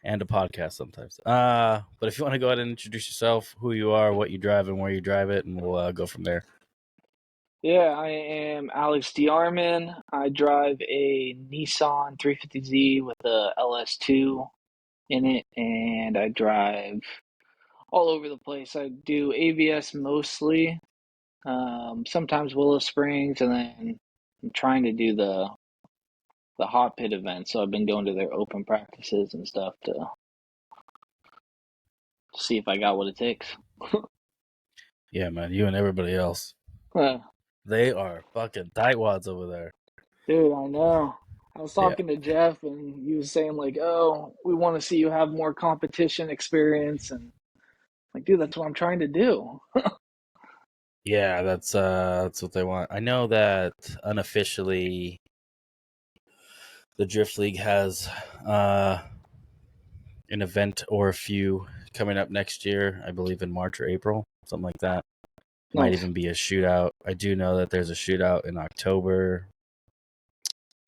and a podcast sometimes. But if you want to go ahead and introduce yourself, who you are, what you drive, and where you drive it, and we'll go from there. Yeah, I am Alex DeArmon. I drive a Nissan 350Z with a LS2 in it, and I drive all over the place. I do AVS mostly, sometimes Willow Springs, and then I'm trying to do the hot pit event. So I've been going to their open practices and stuff to see if I got what it takes. Yeah, man, you and everybody else. Uh, They are fucking tightwads over there. Dude, I know. I was Yeah. talking to Jeff, and he was saying like, "Oh, we want to see you have more competition experience." And like, dude, that's what I'm trying to do. Yeah, that's what they want. I know that unofficially the Drift League has an event or a few coming up next year, I believe in March or April, something like that. Might Nice. even be a shootout. I do know that there's a shootout in October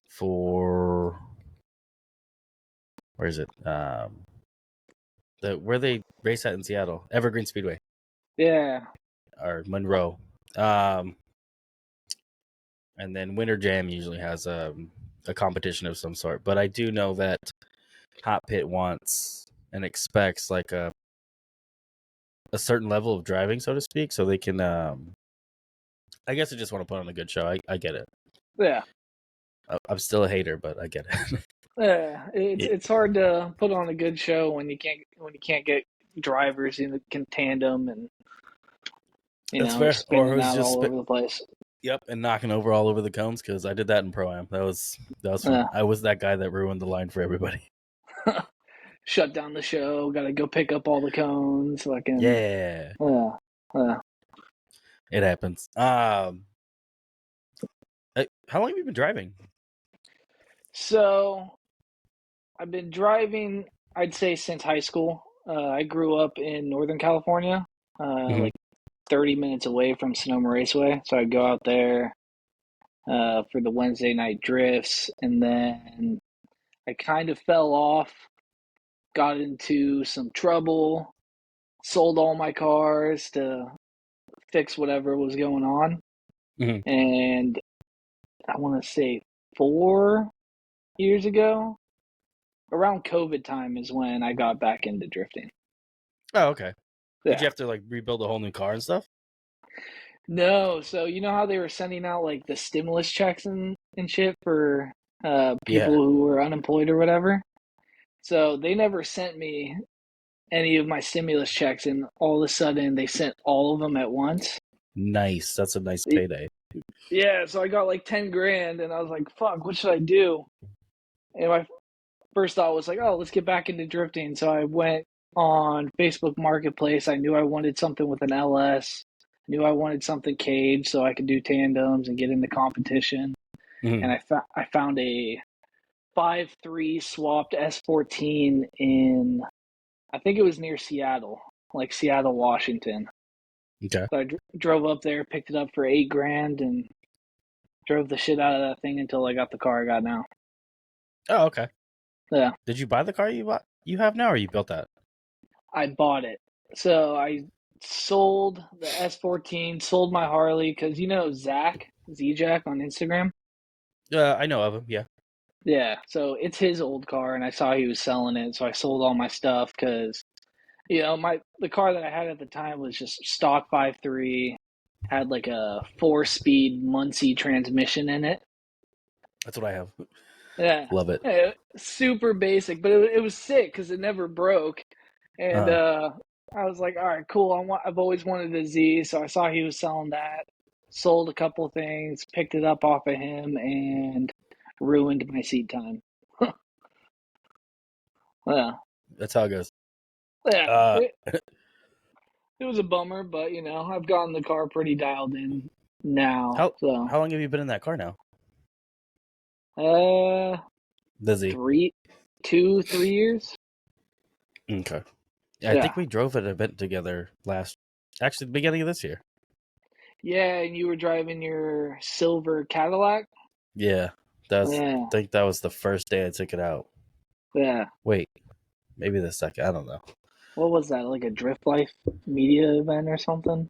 for where is it? Where they race at in Seattle, Evergreen Speedway Yeah. or Monroe. And then Winter Jam usually has a competition of some sort. But I do know that Hot Pit wants and expects like a certain level of driving, so to speak, so they can. I guess I just want to put on a good show. I get it. Yeah. I'm still a hater, but I get it. Yeah. It's Yeah, it's hard to put on a good show when you can't get drivers in that can tandem and that's fair. Or spinning who's out just all over the place. yep, and knocking over all over the cones because I did that in Pro Am. That was fun. Yeah. I was that guy that ruined the line for everybody. Shut down the show. Got to go pick up all the cones. Fucking Yeah, yeah. Yeah. it happens. How long have you been driving? So I've been driving, I'd say, since high school. I grew up in Northern California, Mm-hmm. like 30 minutes away from Sonoma Raceway. So I'd go out there for the Wednesday night drifts. And then I kind of fell off, got into some trouble, sold all my cars to fix whatever was going on. Mm-hmm. And I want to say 4 years ago, around COVID time, is when I got back into drifting. Oh, okay. Did Yeah. you have to like rebuild a whole new car and stuff? No, so you know how they were sending out like the stimulus checks and shit for people Yeah. who were unemployed or whatever? So they never sent me any of my stimulus checks, and all of a sudden they sent all of them at once. Nice. That's a nice payday. Yeah, so I got like 10 grand, and I was like, fuck, what should I do? And my first thought was like, oh, let's get back into drifting. So I went on Facebook Marketplace. I knew I wanted something with an LS. Knew I wanted something cage so I could do tandems and get into competition. Mm-hmm. And I found a 5.3 swapped S14 in, I think it was near Seattle, like Seattle, Washington. Okay. So I drove up there, picked it up for 8 grand, and drove the shit out of that thing until I got the car I got now. Oh, okay. Yeah, Did you buy the car you have now, or you built that? I bought it. So I sold the S14, sold my Harley because you know Zach Z-Jack on Instagram. I know of him. Yeah. Yeah, so it's his old car, and I saw he was selling it, so I sold all my stuff because the car that I had at the time was just stock 5.3, had like a 4-speed Muncie transmission in it. That's what I have. Yeah, Love it. yeah, super basic, but it was sick because it never broke. And Uh, I was like, all right, cool. I've always wanted a Z, so I saw he was selling that. Sold a couple of things, picked it up off of him, and ruined my seat time. Yeah, that's how it goes. yeah. Uh, It was a bummer, but I've gotten the car pretty dialed in now. how So, how long have you been in that car now? uh, The Z. 3 years. Okay. Yeah, I Yeah, think we drove at an event together actually, the beginning of this year. yeah. And you were driving your silver Cadillac. Yeah, I Yeah, think that was the first day I took it out. yeah. Wait, maybe the second. I don't know. What was that? Like a Drift Life media event or something?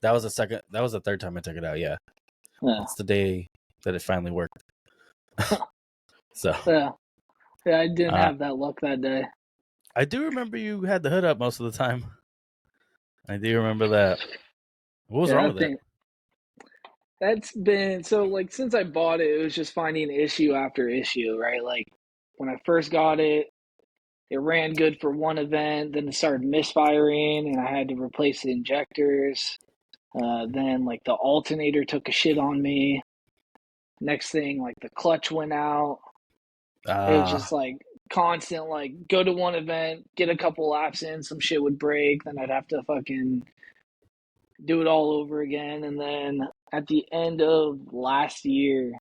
That was the second. That was the third time I took it out. Yeah, Yeah. that's the day that it finally worked. So, Yeah. Yeah, I didn't uh, have that luck that day. I do remember you had the hood up most of the time. I do remember that. What was Yeah, wrong I with it? think that's been so like since I bought it, it was just finding issue after issue, right? Like when I first got it ran good for one event, then it started misfiring, and I had to replace the injectors. Then like the alternator took a shit on me. Next thing, like the clutch went out. It was Uh, just like constant, like go to one event, get a couple laps in, some shit would break, then I'd have to fucking do it all over again. And then at the end of last year,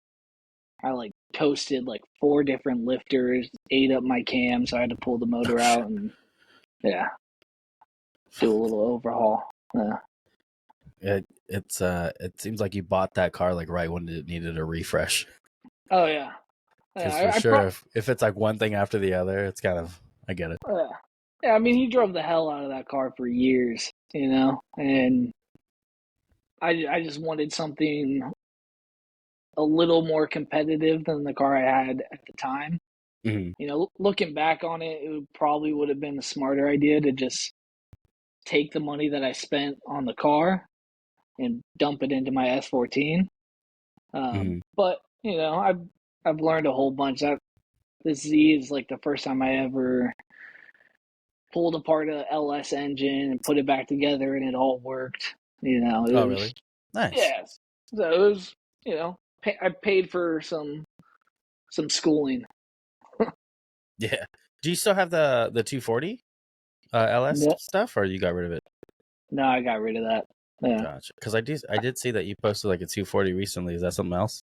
I like toasted like four different lifters, ate up my cam, so I had to pull the oh motor shit. out and yeah, do a little overhaul. Yeah. It seems like you bought that car like right when it needed a refresh. Oh yeah, yeah. Because for I sure, pro. if it's like one thing after the other, it's kind of I get it. Yeah. Yeah, I mean, he drove the hell out of that car for years, and I just wanted something a little more competitive than the car I had at the time. Hmm. Looking back on it, probably would have been a smarter idea to just take the money that I spent on the car and dump it into my S14. Hmm. But I've learned a whole bunch. That this Z is like the first time I ever pulled apart a LS engine and put it back together, and it all worked. Oh, It really? was Nice. yes. So it was I paid for some schooling. Yeah. Do you still have the 240 LS No, stuff, or you got rid of it? no, I got rid of that. Yeah, Gotcha. Because I did see that you posted like a 240 recently. Is that something else?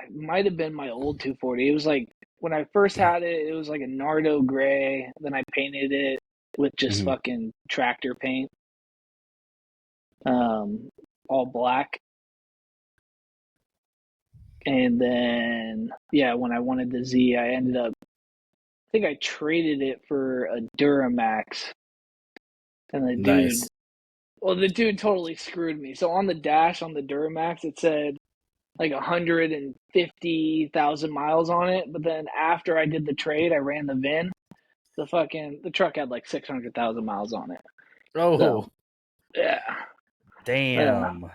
it might have been my old 240. It was like when I first had it, it was like a Nardo gray. Then I painted it with just Hmm. fucking tractor paint, um, all black. And then yeah, when I wanted the Z, I ended up. I think I traded it for a Duramax, and Nice. the dude totally screwed me. So on the dash on the Duramax, it said like 150,000 miles on it. But then after I did the trade, I ran the VIN. The truck had like 600,000 miles on it. Oh, So yeah, yeah. damn.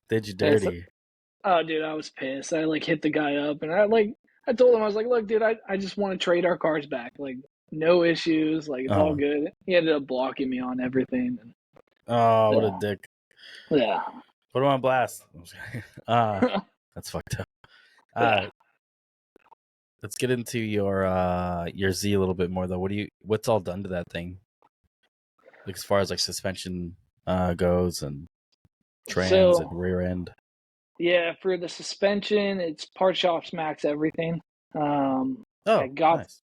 Did you It's, dirty? oh, dude, I was pissed. I like hit the guy up, and I told him I was like, look, dude, I just want to trade our cars back. Like no issues. Like it's all Uh-huh. good. He ended up blocking me on everything. And, Oh, what a yeah, dick. yeah, Put him on blast. uh, that's fucked up. yeah. Uh, let's get into your Z a little bit more though. What's all done to that thing? Like as far as like suspension goes and trans and So rear end. yeah, for the suspension, it's part shops max everything. I Oh, got nice.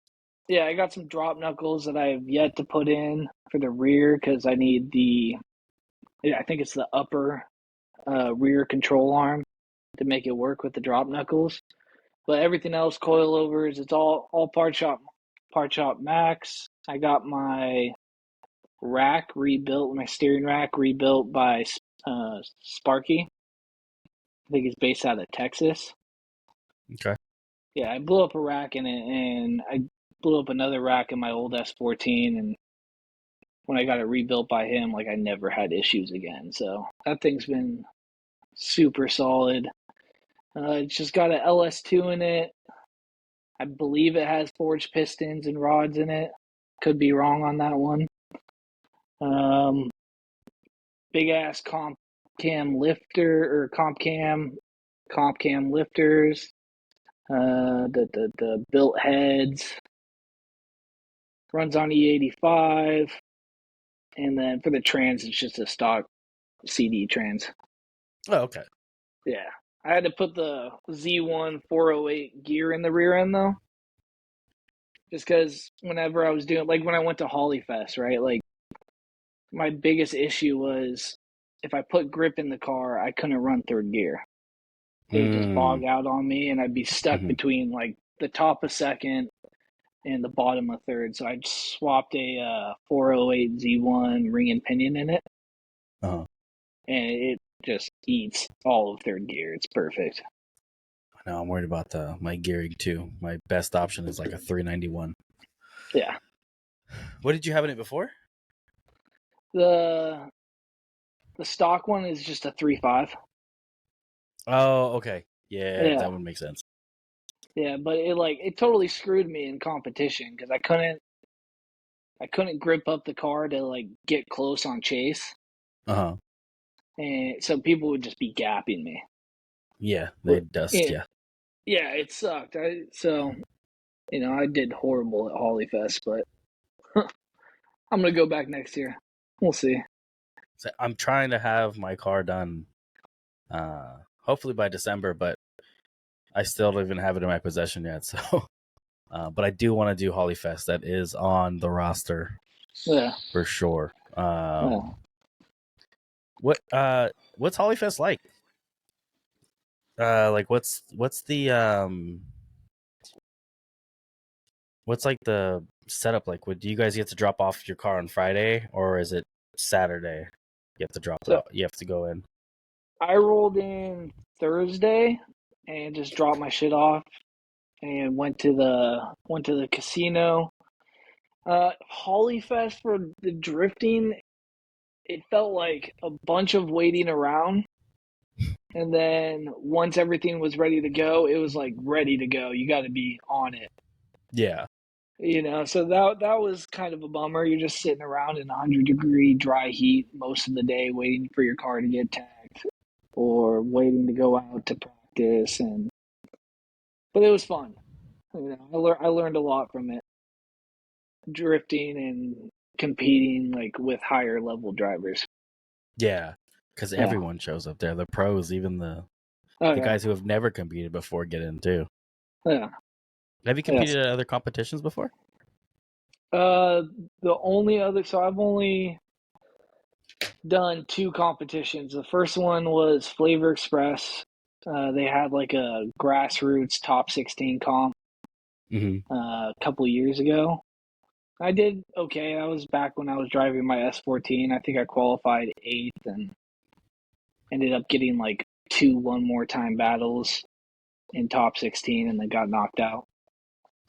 I got some drop knuckles that I have yet to put in for the rear because I need I think it's the upper rear control arm to make it work with the drop knuckles. But everything else, coilovers, it's all part shop max. I got my rack rebuilt, my steering rack rebuilt by Sparky. I think it's based out of Texas. Okay. Yeah, I blew up a rack in it, and I blew up another rack in my old S14. And when I got it rebuilt by him, like I never had issues again. So that thing's been super solid. It's just got an LS2 in it. I believe it has forged pistons and rods in it. Could be wrong on that one. Um, Big ass comp cam lifter or comp cam lifters. The built heads runs on E85, and then for the trans, it's just a stock CD trans. Oh, okay. Yeah, I had to put the Z1 408 gear in the rear end though, just because whenever I was doing like when I went to Hollyfest, right? Like my biggest issue was if I put grip in the car, I couldn't run third gear. It would just Mm. bog out on me, and I'd be stuck Hmm. between like the top of second and the bottom a third. So I swapped a 408 Z1 ring and pinion in it, Uh-huh. and it just eats all of third gear. It's perfect. Now I'm worried about my gearing too. My best option is like a 391. Yeah. What did you have in it before? The stock one is just a 3.5. Oh, okay. Yeah, Yeah. that would make sense. Yeah, but it totally screwed me in competition because I couldn't grip up the car to like get close on chase, Uh-huh. and so people would just be gapping me. Yeah, they dust, Yeah, yeah. yeah, it sucked. I did horrible at Hollyfest, but I'm gonna go back next year. We'll see. So I'm trying to have my car done hopefully by December, but I still don't even have it in my possession yet. So but I do want to do Hollyfest. That is on the roster Yeah, for sure. yeah. What's Hollyfest like? Like what's like the setup like? Do you guys get to drop off your car on Friday, or is it Saturday? You have to drop it So off. You have to go in. I rolled in Thursday and just dropped my shit off and went to the casino. Hollyfest for the drifting, it felt like a bunch of waiting around. And then once everything was ready to go, it was like ready to go. You got to be on it, Yeah. So that was kind of a bummer. You're just sitting around in 100-degree dry heat most of the day, waiting for your car to get tagged or waiting to go out to practice. But it was fun. I learned a lot from it, drifting and competing like with higher level drivers. Yeah. Because Yeah. everyone shows up there. The pros, even Oh the yeah. guys who have never competed before get in too. Yeah. Have you competed Yes. at other competitions before? Uh, the only other so I've only done two competitions. The first one was Flavor Express. They had like a grassroots top 16 comp Mm-hmm. a couple years ago. I did okay. That was back when I was driving my S14. I think I qualified eighth and ended up getting like two one more time battles in top 16 and then got knocked out.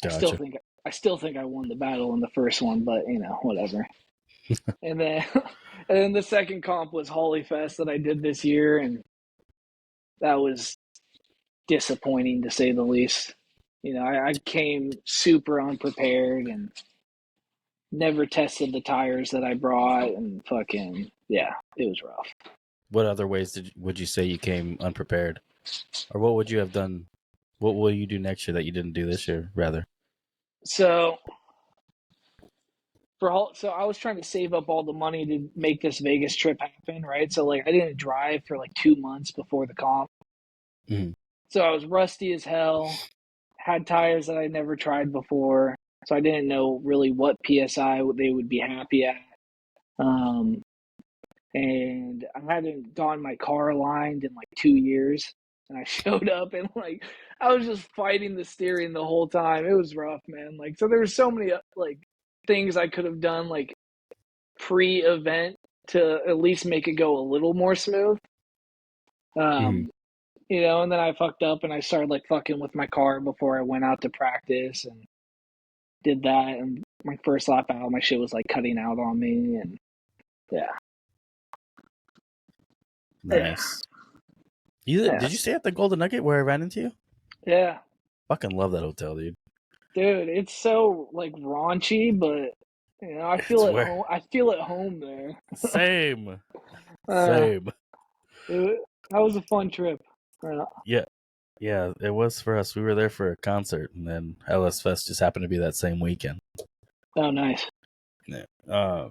I still Gotcha. think I still think I won the battle in the first one, but whatever. And then and then the second comp was Hollyfest that I did this year, and that was disappointing to say the least. I came super unprepared and never tested the tires that I brought, and fucking yeah, it was rough. What other ways would you say you came unprepared, or what would you have done? What will you do next year that you didn't do this year? Rather. So so I was trying to save up all the money to make this Vegas trip happen, right? So like I didn't drive for like 2 months before the comp, Mm-hmm. so I was rusty as hell. Had tires that I never tried before, so I didn't know really what PSI they would be happy at. Um, and I hadn't gotten my car aligned in like 2 years. And I showed up and like I was just fighting the steering the whole time. It was rough, man. Like so, there were so many like things I could have done like pre-event to at least make it go a little more smooth. Mm-hmm. Um, and then I fucked up and I started like fucking with my car before I went out to practice and did that. And my first lap out, my shit was like cutting out on me, and yeah, yeah, Nice. yeah, Did you stay at the Golden Nugget where I ran into you? yeah. Fucking love that hotel, dude. Dude, it's so like raunchy, but I It's feel at where home. I feel at home there. same, Uh, same. that was a fun trip. Yeah, yeah. It was for us. We were there for a concert, and then LS Fest just happened to be that same weekend. Oh, nice. Yeah.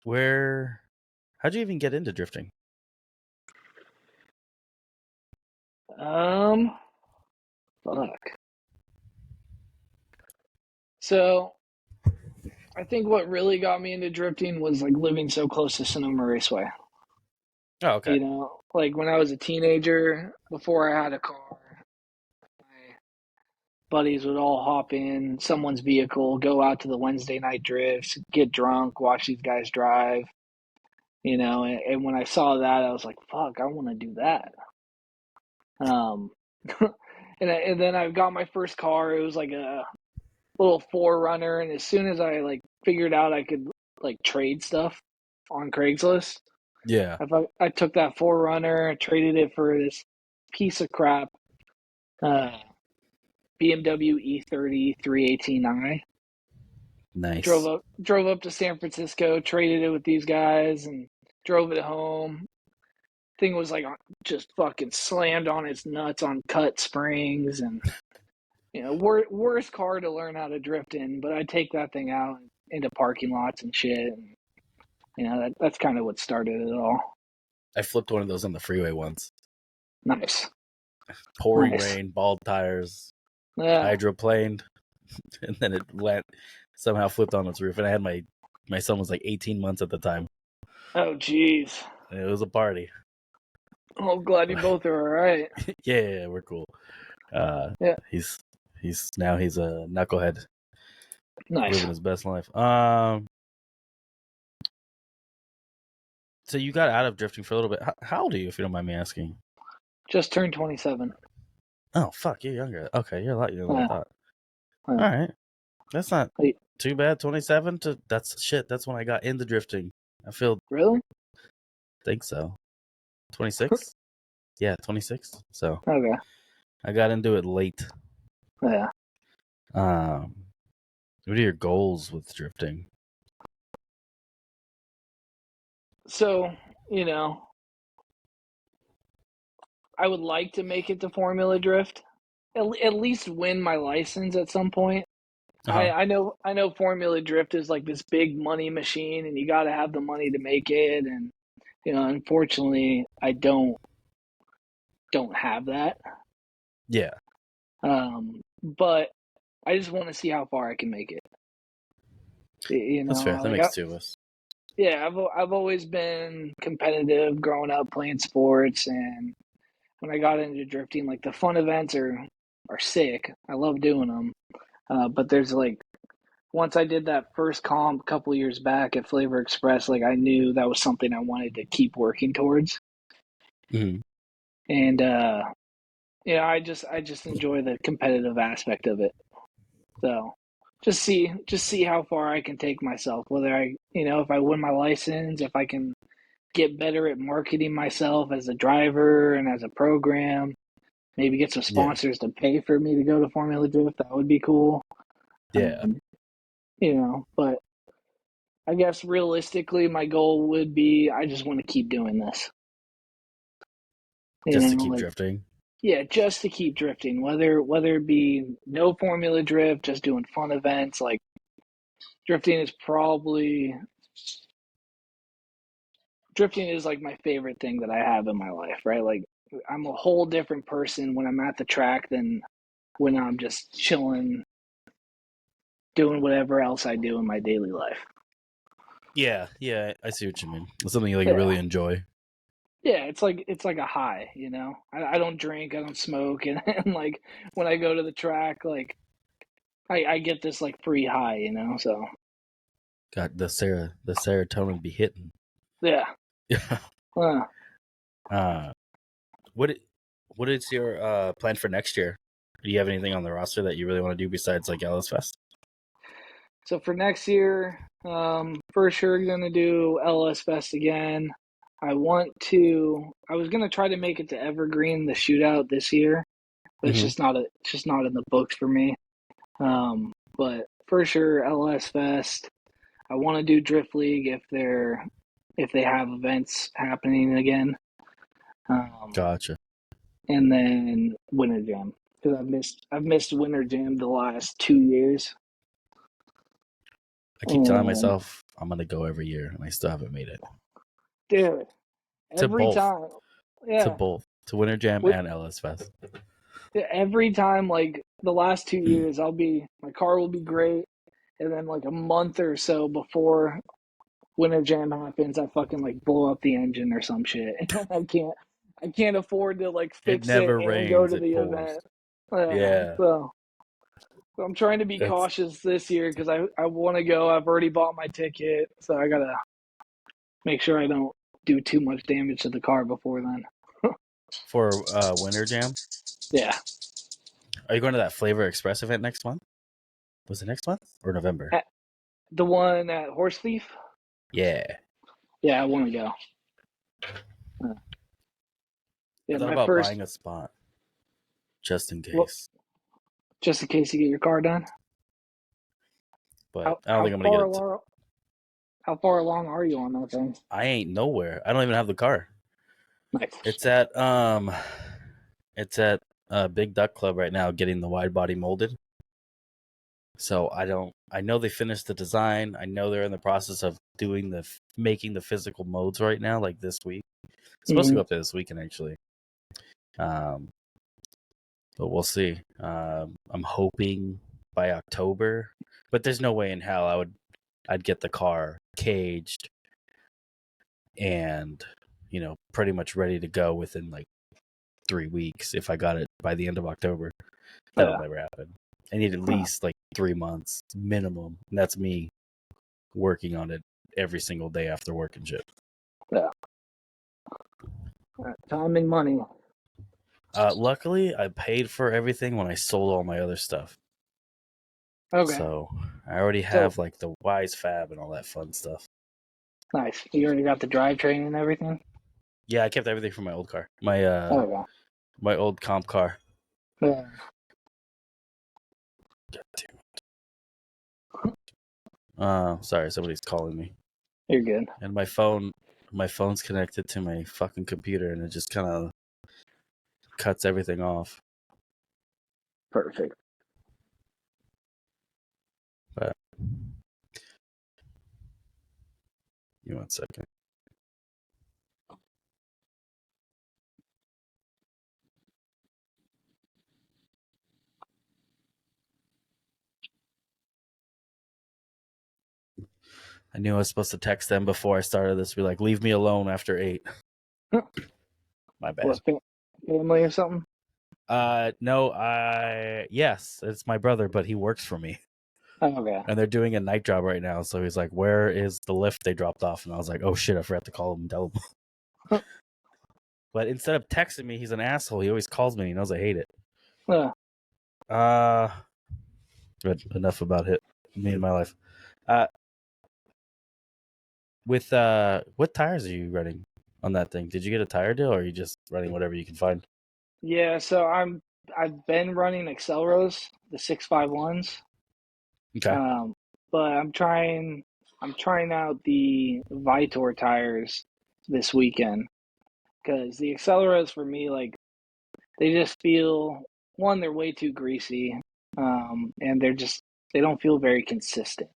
Where? How'd you even get into drifting? Um, fuck. So I think what really got me into drifting was like living so close to Sonoma Raceway. Oh, okay. Like when I was a teenager, before I had a car, buddies would all hop in someone's vehicle, go out to the Wednesday night drifts, get drunk, watch these guys drive. And when I saw that, I was like, "Fuck, I want to do that." Um, and then I got my first car. It was like a little Forerunner, and as soon as I like figured out I could like trade stuff on Craigslist, Yeah. I took that Forerunner, traded it for this piece of crap uh, BMW E30 318i. Nice. Drove up to San Francisco, traded it with these guys, and drove it home. Thing was like just fucking slammed on its nuts on cut springs, and worst car to learn how to drift in. But I take that thing out into parking lots and shit. And, that's kind of what started it all. I flipped one of those on the freeway once. Nice. Pouring Nice. rain, bald tires, Yeah. hydroplaned, and then it somehow flipped on its roof. And I had my son was like 18 months at the time. Oh, jeez. It was a party. Oh, glad you both are all right. Yeah, we're cool. Yeah. He's a knucklehead, Nice. living his best life. So you got out of drifting for a little bit. How old are you, if you don't mind me asking? Just turned 27. Oh, fuck, you're younger. Okay, you're a lot younger than I thought. Yeah. All right. That's not too bad. 27 that's when I got into drifting. Really? Think so. 26? Yeah, 26. So Okay. I got into it late. Yeah. What are your goals with drifting? So, I would like to make it to Formula Drift. At least win my license at some point. Uh-huh. I know Formula Drift is like this big money machine, and you got to have the money to make it. And unfortunately, I don't have that. Yeah. But I just want to see how far I can make it. That's fair. That like makes two of us. Yeah, I've always been competitive growing up playing sports, and when I got into drifting, like the fun events are sick. I love doing them. But there's like once I did that first comp a couple years back at Flavor Express, like I knew that was something I wanted to keep working towards. Mm-hmm. And I just enjoy the competitive aspect of it. So just see how far I can take myself. Whether if I win my license, if I can get better at marketing myself as a driver and as a program, maybe get some sponsors to pay for me to go to Formula Drift. That would be cool. Yeah. But I guess realistically, my goal would be I just want to keep doing this. Just to keep drifting. Yeah, just to keep drifting. Whether it be no Formula Drift, just doing fun events. Like drifting is like my favorite thing that I have in my life, right? Like I'm a whole different person when I'm at the track than when I'm just chilling, doing whatever else I do in my daily life. Yeah, I see what you mean. It's something you really enjoy. Yeah, it's like a high, I don't drink, I don't smoke, and like when I go to the track, like I get this like free high, so Got the serotonin be hitting. yeah. What is your plan for next year? Do you have anything on the roster that you really want to do besides like LS Fest? So for next year, for sure gonna do LS Fest again. I was gonna try to make it to Evergreen, the shootout this year, but it's just not in the books for me. But for sure LS Fest. I want to do Drift League if they have events happening again. Gotcha. And then Winter Jam, because I've missed Winter Jam the last 2 years. I keep telling myself I'm gonna go every year, and I still haven't made it. Dude, every time, yeah, to both, to Winter Jam and LS Fest. Every time, like the last 2 years, my car will be great, and then like a month or so before Winter Jam happens, I fucking like blow up the engine or some shit. I can't afford to like fix it and go to the event. Yeah. So I'm trying to be It's cautious this year because I want to go. I've already bought my ticket, so I gotta make sure I don't do too much damage to the car before then. for Winter Jam. Yeah, Are you going to that Flavor Express event next month? Was it next month or November? the one at Horse Thief. Yeah. Yeah, I want to go. I Yeah, thought my about first. buying a spot just in Well, case, just in case you get your car done. but How I don't think how I'm gonna far get it. along? How far along are you on that thing? I ain't nowhere. I don't even have the car. Nice. It's at Big Duck Club right now getting the wide body molded. So I know they finished the design. I know they're in the process of making the physical modes right now, like this week. It's supposed to Mm-hmm. go up there this weekend actually. Um but we'll see. I'm hoping by October, but there's no way in hell I'd get the car caged and pretty much ready to go within like 3 weeks if I got it by the end of October. That'll Yeah. never happen. I need at Huh. least like 3 months minimum. And that's me working on it every single day after work and shit. Yeah. Time and money. Luckily, I paid for everything when I sold all my other stuff. Okay. So I already So have like the Wise Fab and all that fun stuff. nice. You already got the drivetrain and everything. Yeah, I kept everything from my old car. My Okay. old comp car. Yeah. God damn. Sorry, somebody's calling me. You're good. And my phone's connected to my fucking computer and it just kind of cuts everything off. Perfect. But give me 1 second. I knew I was supposed to text them before I started this. Be like, leave me alone after 8. My bad. What, family or something? No, yes, it's my brother, but he works for me, Okay. and they're doing a night job right now. So he's like, "Where is the lift they dropped off?" And I was like, "Oh shit, I forgot to call him and tell him." But instead of texting me, he's an asshole. He always calls me. He knows I hate it. Yeah. Uh, but enough about me and my life. Uh, with what tires are you running on that thing? Did you get a tire deal, or are you just running whatever you can find? Yeah. So I've been running Acceleros, the 651s. Okay. Um, but I'm trying out the Vitor tires this weekend because the Acceleros for me, like, they just feel, one, they're way too greasy, and they don't feel very consistent,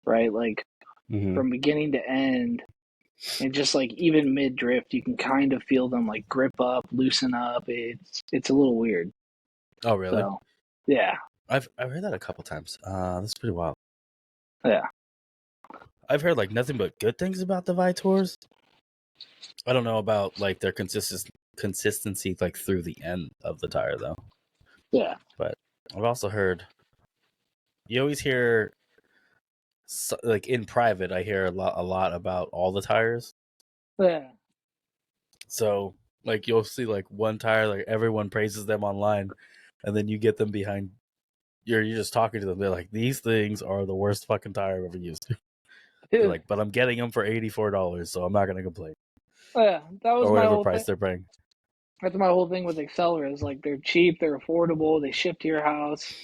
right? Like Mm-hmm. from beginning to end, and just like even mid drift, you can kind of feel them like grip up, loosen up. It's a little weird. Oh, really? So yeah, I've heard that a couple times. That's pretty wild. yeah, I've heard like nothing but good things about the Vitors. I don't know about like their consistency like through the end of the tire though. yeah, But I've also heard you always hear like in private. I hear a lot about all the tires. yeah. So like you'll see like one tire like everyone praises them online, and then you get them behind. You're just talking to them. They're like, these things are the worst fucking tire I've ever used. They're like, but I'm getting them for $84, so I'm not gonna complain. Yeah, that was Or my whatever whole price thing. they're paying. That's my whole thing with Acceleras. Like they're cheap, they're affordable, they ship to your house.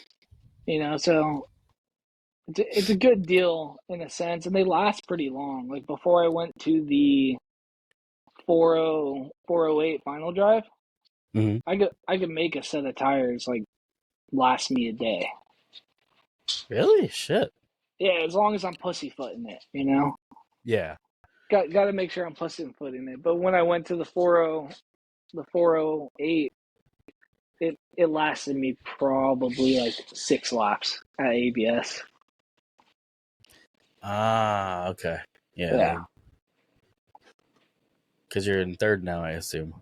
So it's a good deal in a sense, and they last pretty long. Like before I went to the 408 final drive, Mm-hmm. I could make a set of tires like last me a day. Really? Shit. Yeah, as long as I'm pussyfooting it. Yeah. Got to make sure I'm pussyfooting it. But when I went to the 408, it lasted me probably like 6 laps at ABS. Ah, okay. Yeah, Yeah, because you're in third now, I assume.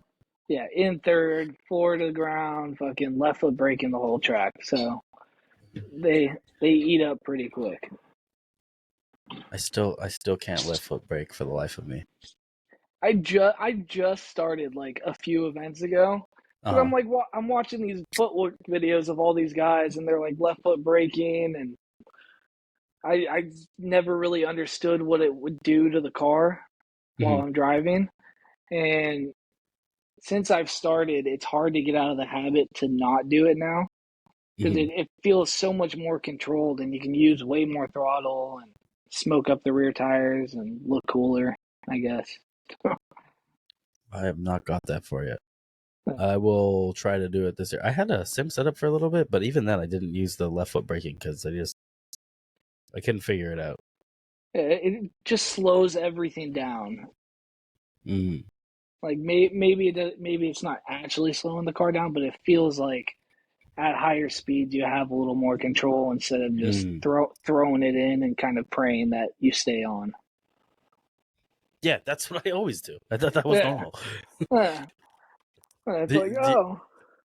yeah. In third, floor to the ground, fucking left foot braking the whole track. So they eat up pretty quick. I still can't lift foot brake for the life of me. I just started like a few events ago Uh because huh. I'm watching these footwork videos of all these guys and they're like left foot braking, and I never really understood what it would do to the car while Hmm. I'm driving. And since I've started, it's hard to get out of the habit to not do it now because Hmm. it feels so much more controlled and you can use way more throttle and smoke up the rear tires and look cooler, I guess. I have not got that for yet. I will try to do it this year. I had a sim set up for a little bit, but even then, I didn't use the left foot braking because I couldn't figure it out. It just slows everything down. Mm. Like maybe it's not actually slowing the car down, but it feels like at higher speeds you have a little more control instead of just Mm. throwing it in and kind of praying that you stay on. Yeah, that's what I always do. I thought that was Yeah, normal. yeah. It's like, The- oh,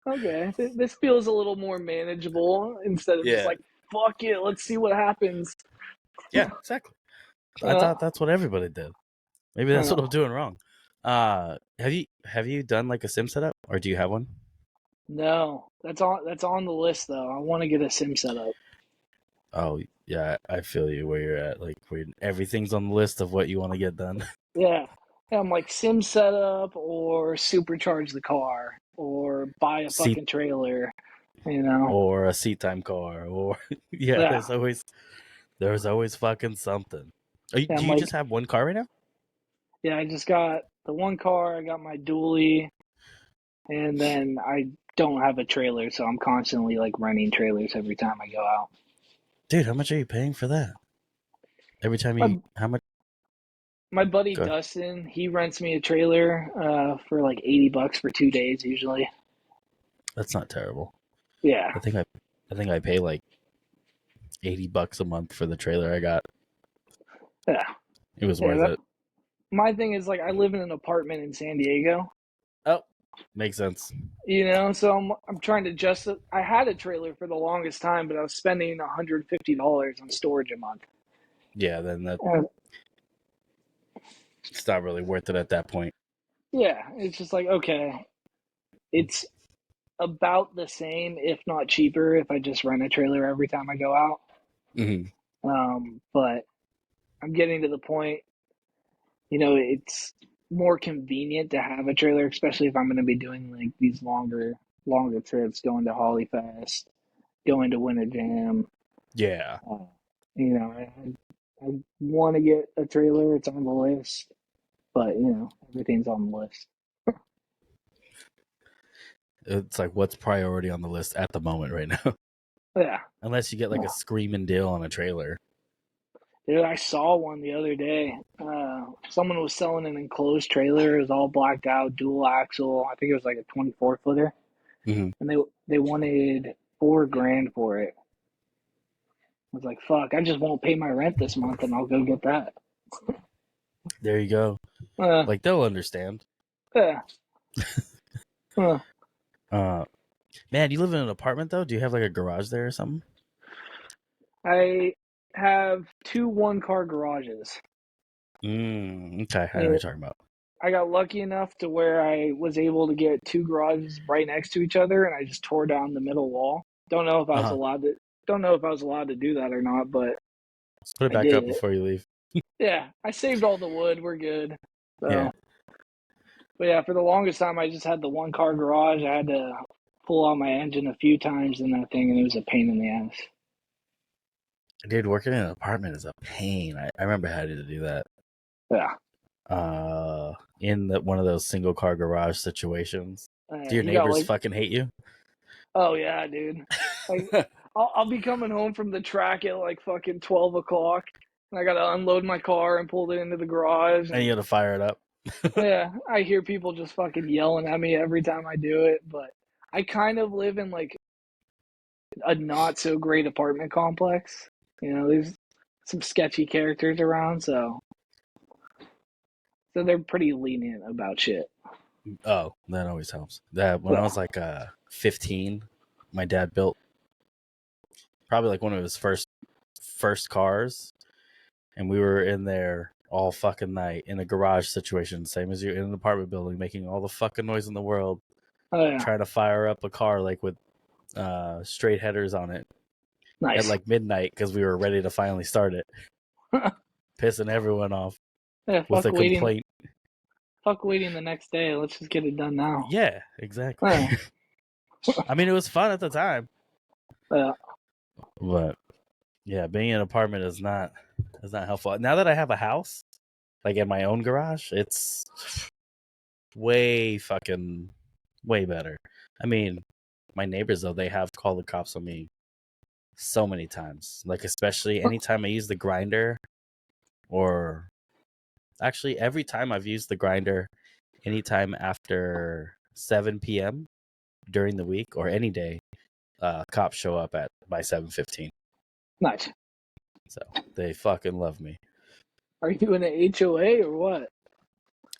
okay, this feels a little more manageable instead of just yeah, like, fuck it, let's see what happens. yeah, exactly. I Uh, thought that's what everybody did. Maybe that's what uh, I'm doing wrong. Have you done like a sim setup, or do you have one? no, that's on the list though. I want to get a sim set up. Oh yeah, I feel you where you're at. Like where everything's on the list of what you want to get done. Yeah. Yeah, I'm like sim setup or supercharge the car or buy a Seat fucking trailer, you know? or a seat time car, or yeah, Yeah. there's always fucking something. Yeah, Do I'm you just like, have one car right now? yeah, I just got the one car, I got my dually, and then I don't have a trailer, so I'm constantly like renting trailers every time I go out. Dude, how much are you paying for that? Every time My how much? my buddy Go. Dustin, he rents me a trailer for like $80 for 2 days usually. That's not terrible. Yeah. I think I pay like $80 a month for the trailer I got. Yeah. It was Yeah, worth it. my thing is like I live in an apartment in San Diego. Oh, makes sense. So I'm trying to just. I had a trailer for the longest time, but I was spending $150 on storage a month. Yeah, then that's And not really worth it at that point. yeah, it's just like okay, it's about the same, if not cheaper, if I just rent a trailer every time I go out. Hmm. But I'm getting to the point, it's more convenient to have a trailer, especially if I'm going to be doing like these longer trips, going to Hollyfest, going to Winter Jam. Yeah, Uh, I want to get a trailer. It's on the list, but everything's on the list. it's like what's priority on the list at the moment right now. Yeah, Unless you get like a yeah. screaming deal on a trailer. Dude, I saw one the other day. Someone was selling an enclosed trailer. It was all blacked out, dual axle. I think it was like a 24 footer, Hmm. and they wanted 4 grand for it. I was like, fuck, I just won't pay my rent this month, and I'll go get that. There you go. Uh, Like they'll understand. yeah. Uh, Uh, man, you live in an apartment though? Do you have like a garage there or something? I have two one-car garages. Okay, I know what you're talking about. I got lucky enough to where I was able to get two garages right next to each other, and I just tore down the middle wall. Don't know if I Uh was huh. allowed to. Don't know if I was allowed to do that or not, but Let's put it I back did up it. before you leave. Yeah, I saved all the wood. We're good. Yeah. So, but yeah, for the longest time, I just had the one car garage. I had to pull out my engine a few times in that thing, and it was a pain in the ass. Dude, working in an apartment is a pain. I remember having to do that. Yeah, In one of those single car garage situations. Do your you got neighbors like, fucking hate you? oh yeah, dude. Like, I'll be coming home from the track at like fucking 12 o'clock, and I gotta unload my car and pull it into the garage, And and you got to fire it up. yeah, I hear people just fucking yelling at me every time I do it, but I kind of live in like a not so great apartment complex. There's some sketchy characters around, so they're pretty lenient about shit. Oh, that always helps. That when I Yeah, was like 15, my dad built probably like one of his first cars, and we were in there all fucking night in a garage situation, same as you in an apartment building, making all the fucking noise in the world, trying to fire up a car like with straight headers on it Nice. at like midnight because we were ready to finally start it, pissing everyone off with a complaint. Fuck waiting the next day. Let's just get it done now. Yeah, exactly. I mean, it was fun at the time. Yeah. But yeah, being in an apartment is not helpful. Now that I have a house, like in my own garage, it's way better. I mean, my neighbors though, they have called the cops on me so many times. Like especially anytime I use the grinder, or actually every time I've used the grinder, anytime after 7 p.m. during the week or any day, cops show up by 7:15. Nice. So they fucking love me. Are you in an HOA or what?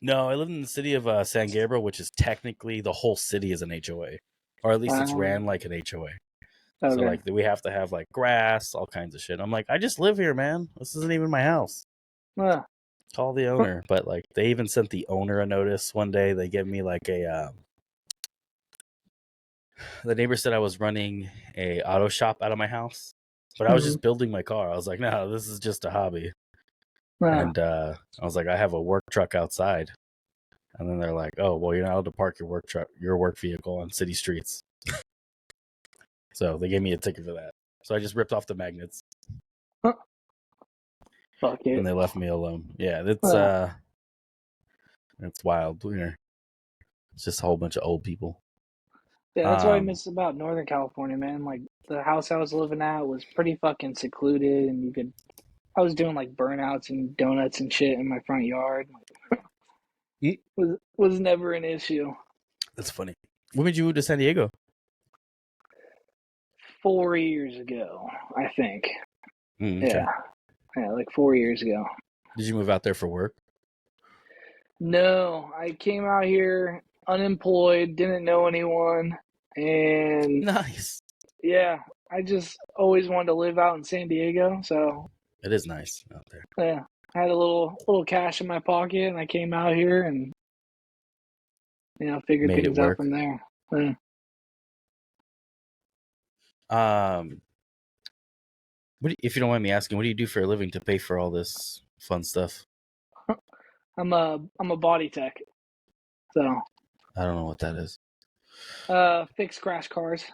No, I live in the city of San Gabriel, which is technically the whole city is an HOA, or at least it's ran like an HOA. Okay. So like we have to have like grass, all kinds of shit. I'm like, I just live here, man. This isn't even my house. Call the owner. But like they even sent the owner a notice one day. They gave me like a the neighbor said I was running a auto shop out of my house, but I was just building my car. I was like, no, this is just a hobby. And I was like, I have a work truck outside. And then they're like, oh, well, you're not allowed to park your work vehicle on city streets. So they gave me a ticket for that. So I just ripped off the magnets. Fuck it. And they left me alone. Yeah, it's wild. It's just a whole bunch of old people. Yeah, that's what I miss about Northern California, man. Like the house I was living at was pretty fucking secluded, and I was doing like burnouts and donuts and shit in my front yard. Was never an issue. That's funny. When did you move to San Diego? 4 years ago, I think. Okay. Yeah, like 4 years ago. Did you move out there for work? No, I came out here unemployed, didn't know anyone, and nice. Yeah, I just always wanted to live out in San Diego, so it is nice out there. Yeah, I had a little cash in my pocket, and I came out here and figured things out from there. If you don't mind me asking, what do you do for a living to pay for all this fun stuff? I'm a body tech, so I don't know what that is. Fix crash cars.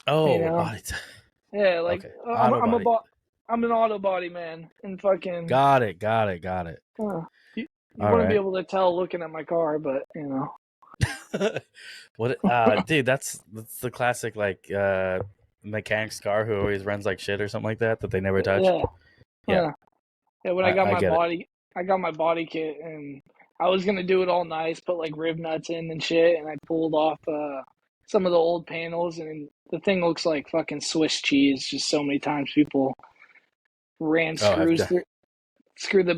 Oh, body tech. Yeah, like okay. I'm an auto body man, and fucking. Got it. You wouldn't be able to tell looking at my car, but What, dude? That's the classic like mechanic's car who always runs like shit or something like that they never touch. Yeah. When I got my body kit, and I was gonna do it all nice, put like rib nuts in and shit, and I pulled off some of the old panels, and the thing looks like fucking Swiss cheese. Just so many times people ran screws through the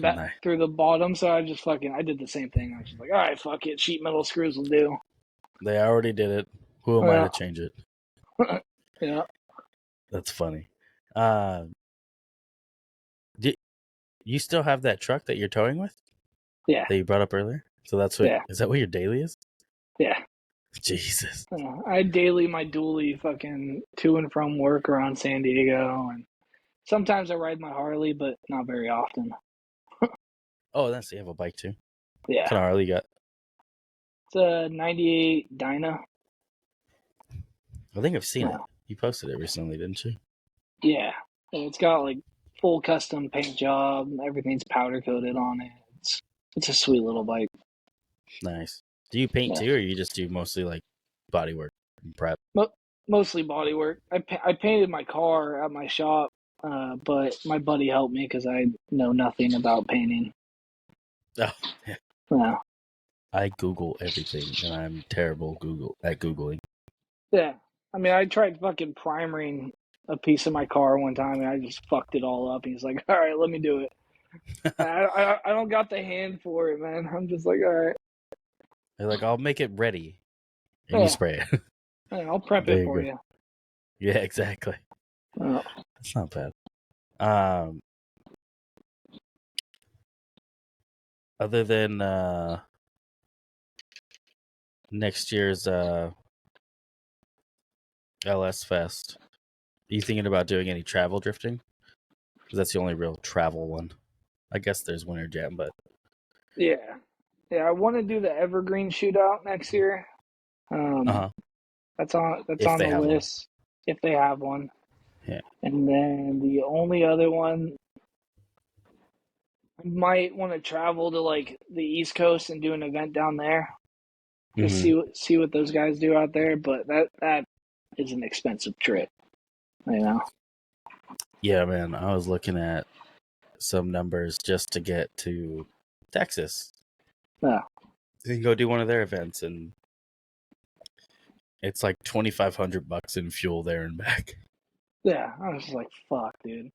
bottom, so I did the same thing. I was just like, all right, fuck it, sheet metal screws will do. They already did it. Who am I to change it? Yeah, that's funny. You still have that truck that you're towing with? Yeah, that you brought up earlier. So that's what is that what your daily is? Yeah. Jesus. I daily my dually fucking to and from work around San Diego, and sometimes I ride my Harley, but not very often. Oh, you have a bike too? Yeah. What kind of Harley you got? It's a 98 Dyna. I think I've seen it. You posted it recently, didn't you? Yeah. It's got like full custom paint job. Everything's powder coated on it. It's a sweet little bike. Nice. Do you paint too, or you just do mostly like body work and prep? Mostly body work. I painted my car at my shop, but my buddy helped me because I know nothing about painting. Oh, yeah. Yeah. I Google everything, and I'm terrible at Googling. Yeah. I mean, I tried fucking primering a piece of my car one time, and I just fucked it all up. He's like, all right, let me do it. I don't got the hand for it, man. I'm just like, all right. They're like, I'll make it ready, and you spray it. I'll prep it for you. Yeah, exactly. Oh, That's not bad. Um, other than next year's LS Fest, are you thinking about doing any travel drifting? Because that's the only real travel one. I guess there's Winter Jam, but yeah. Yeah, I want to do the Evergreen shootout next year. Um, uh-huh. that's If on they the have one. list if they have one. Yeah. And then the only other one, I might want to travel to like the East Coast and do an event down there. Just Hmm. see what those guys do out there. But that is an expensive trip, you know. Yeah, man. I was looking at some numbers just to get to Texas. Yeah, You can go do one of their events, and it's like $2,500 in fuel there and back. yeah. I was just like, fuck, dude.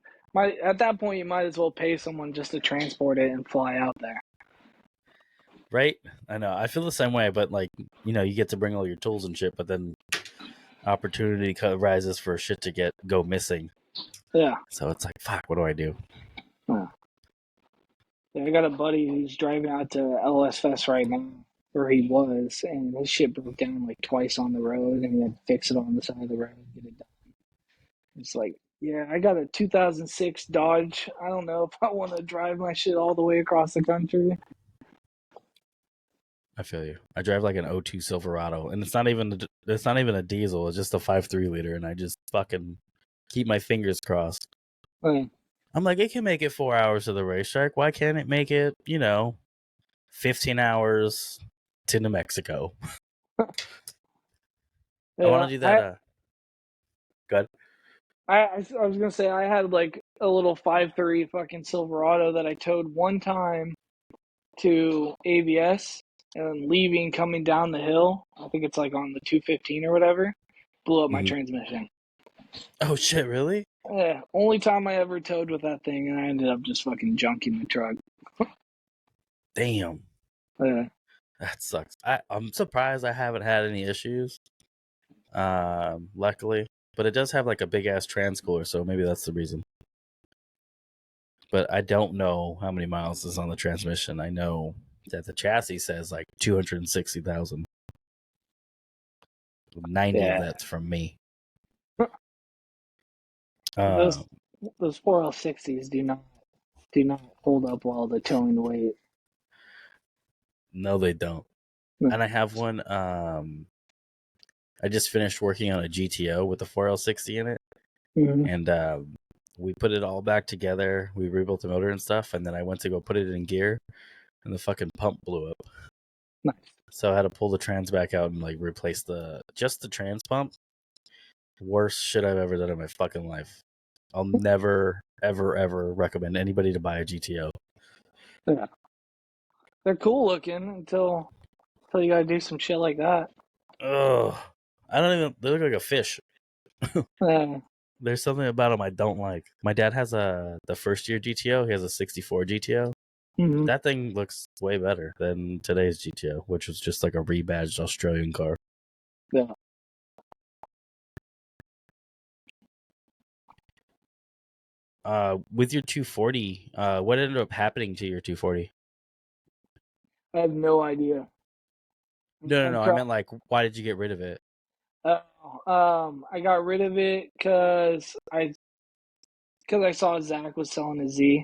At that point, you might as well pay someone just to transport it and fly out there. Right? I know. I feel the same way, but like, you get to bring all your tools and shit, but then opportunity rises for shit to go missing. Yeah. So it's like, fuck, what do I do? Yeah. Yeah, I got a buddy who's driving out to LS Fest right now, where he was, and his shit broke down like twice on the road, and he had to fix it on the side of the road, get it done. It's like, yeah, I got a 2006 Dodge. I don't know if I want to drive my shit all the way across the country. I feel you. I drive like an '02 Silverado, and it's not even a diesel. It's just a 5.3 liter, and I just fucking keep my fingers crossed. Uh, I'm like, it can make it 4 hours to the racetrack. Why can't it make it, 15 hours to New Mexico? I want yeah, to do that. Good. I was gonna say I had like a little 5.3 fucking Silverado that I towed one time to ABS and leaving coming down the hill. I think it's like on the 215 or whatever. Blew up my Hmm. transmission. Oh shit! Really? Yeah, only time I ever towed with that thing, and I ended up just fucking junking the truck. Damn, Yeah, that sucks. I'm surprised I haven't had any issues. Luckily, but it does have like a big ass trans cooler, so maybe that's the reason. But I don't know how many miles is on the transmission. I know that the chassis says like 260,000. 90 of yeah. that's from me. Those Uh, those 4L60s do not hold up well the towing weight. no, they don't. No. And I have one. I just finished working on a GTO with the 4L60 in it, Mm-hmm. and we put it all back together. We rebuilt the motor and stuff, and then I went to go put it in gear, and the fucking pump blew up. Nice. So I had to pull the trans back out and like replace just the trans pump. Worst shit I've ever done in my fucking life. I'll never, ever, ever recommend anybody to buy a GTO. Yeah, they're cool looking until you gotta do some shit like that. Ugh. I don't even. They look like a fish. Yeah. There's something about them I don't like. My dad has the first year GTO. He has a '64 GTO. Mm-hmm. That thing looks way better than today's GTO, which was just like a rebadged Australian car. Yeah. With your 240, what ended up happening to your 240? I have no idea. No, no, I'm no. I trying. meant like, why did you get rid of it? I got rid of it because I saw Zach was selling a Z,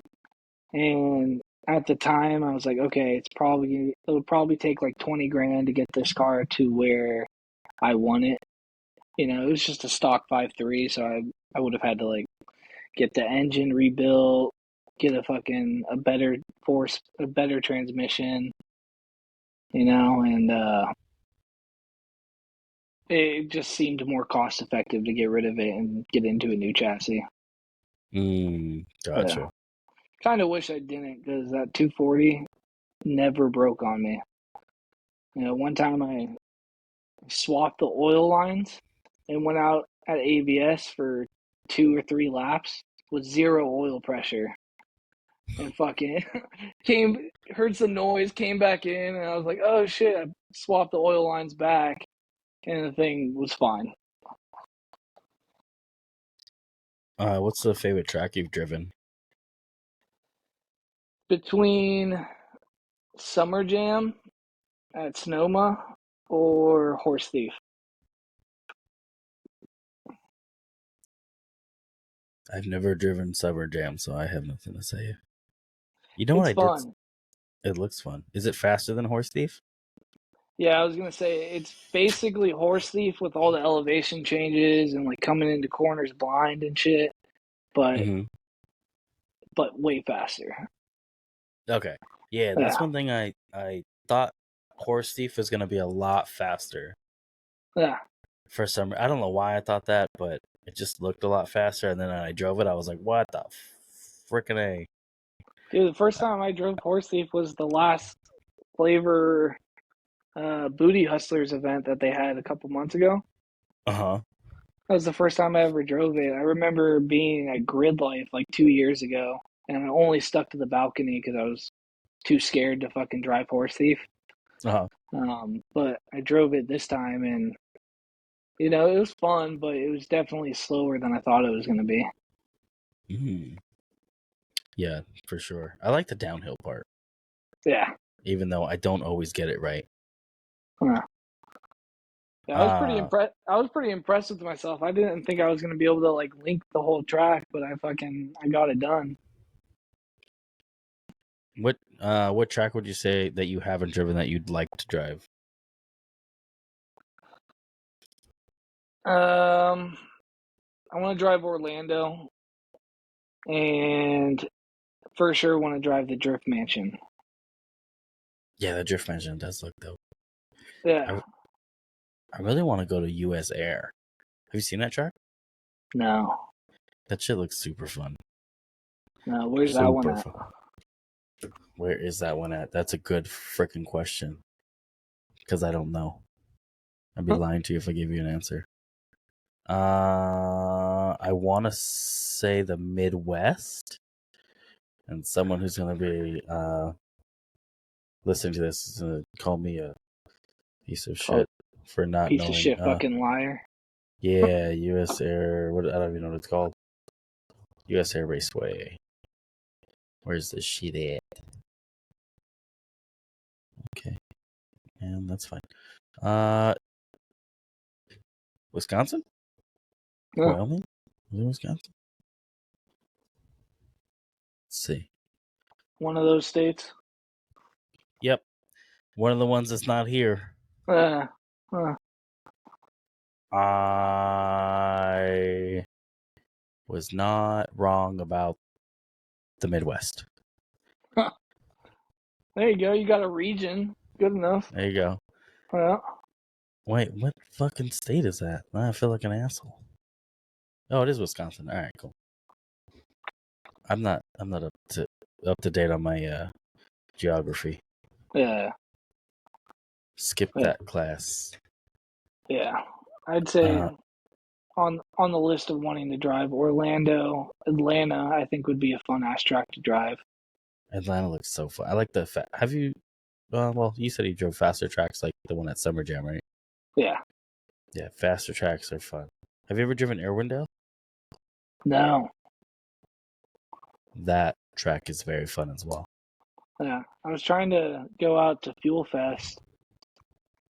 and at the time I was like, okay, it'll probably take like 20 grand to get this car to where I want it. It was just a stock 5.3, so I would have had to like get the engine rebuilt, get a better a better transmission, and it just seemed more cost effective to get rid of it and get into a new chassis. Yeah. Gotcha. Kind of wish I didn't because that 240 never broke on me. One time I swapped the oil lines and went out at ABS for 2 or 3 laps with zero oil pressure and fucking heard some noise, came back in, and I was like, oh shit, I swapped the oil lines back and the thing was fine. What's the favorite track you've driven? Between Summer Jam at Sonoma or Horse Thief. I've never driven Summer Jam, so I have nothing to say. You know what It's I did? fun. It looks fun. Is it faster than Horse Thief? Yeah, I was gonna say it's basically Horse Thief with all the elevation changes and like coming into corners blind and shit, but Mm-hmm. way faster. Okay. Yeah, that's Yeah, one thing I thought Horse Thief was gonna be a lot faster yeah. for some. I don't know why I thought that, but it just looked a lot faster. And then when I drove it, I was like, "What the frickin' a?" Dude, the first time I drove Horse Thief was the last Flavor Booty Hustlers event that they had a couple months ago. Uh huh. That was the first time I ever drove it. I remember being at Grid Life like 2 years ago, and I only stuck to the balcony because I was too scared to fucking drive Horse Thief. Uh huh. But I drove it this time, and it was fun, but it was definitely slower than I thought it was going to be. Mm. Yeah, for sure. I like the downhill part, Yeah. even though I don't always get it right. Huh. Yeah, I was pretty Uh impressed. I was pretty impressed with myself. I didn't think I was going to be able to like link the whole track, but I got it done. what track would you say that you haven't driven that you'd like to drive? Um, I want to drive Orlando, and for sure want to drive the Drift Mansion. Yeah, the drift mansion does look dope. Yeah. I, I really want to go to US Air. Have you seen that track? No. That shit looks super fun. No. Where's that one Super at? fun. Where is that one at? That's a good freaking question. Because I don't know. I'd be lying to you if I gave you an answer. I want to say the Midwest, and someone who's gonna be listening to this is gonna call me a piece of Called shit for not piece of knowing. shit fucking liar. Yeah, U.S. Air. What I don't even know what it's called. U.S. Air Raceway. Where's this shit at? Okay, and that's fine. Uh, Wisconsin, Huh. Wyoming, was it Wisconsin? Let's see. One of those states. Yep, one of the ones that's not here. Uh, uh, I was not wrong about the Midwest. huh. There you go. You got a region. Good enough. There you go. Well, Wait, what fucking state is that? Now I feel like an asshole. Oh, it is Wisconsin. All right, cool. I'm not up to date on my geography. yeah, Skip yeah, that class. yeah. I'd say Uh, on the list of wanting to drive, Orlando, Atlanta, I think would be a fun ass track to drive. Atlanta looks so fun. I like the have you? Well, you said you drove faster tracks like the one at Summer Jam, right? Yeah. Yeah, faster tracks are fun. Have you ever driven Irwindale? No. That track is very fun as well. Yeah. I was trying to go out to Fuel Fest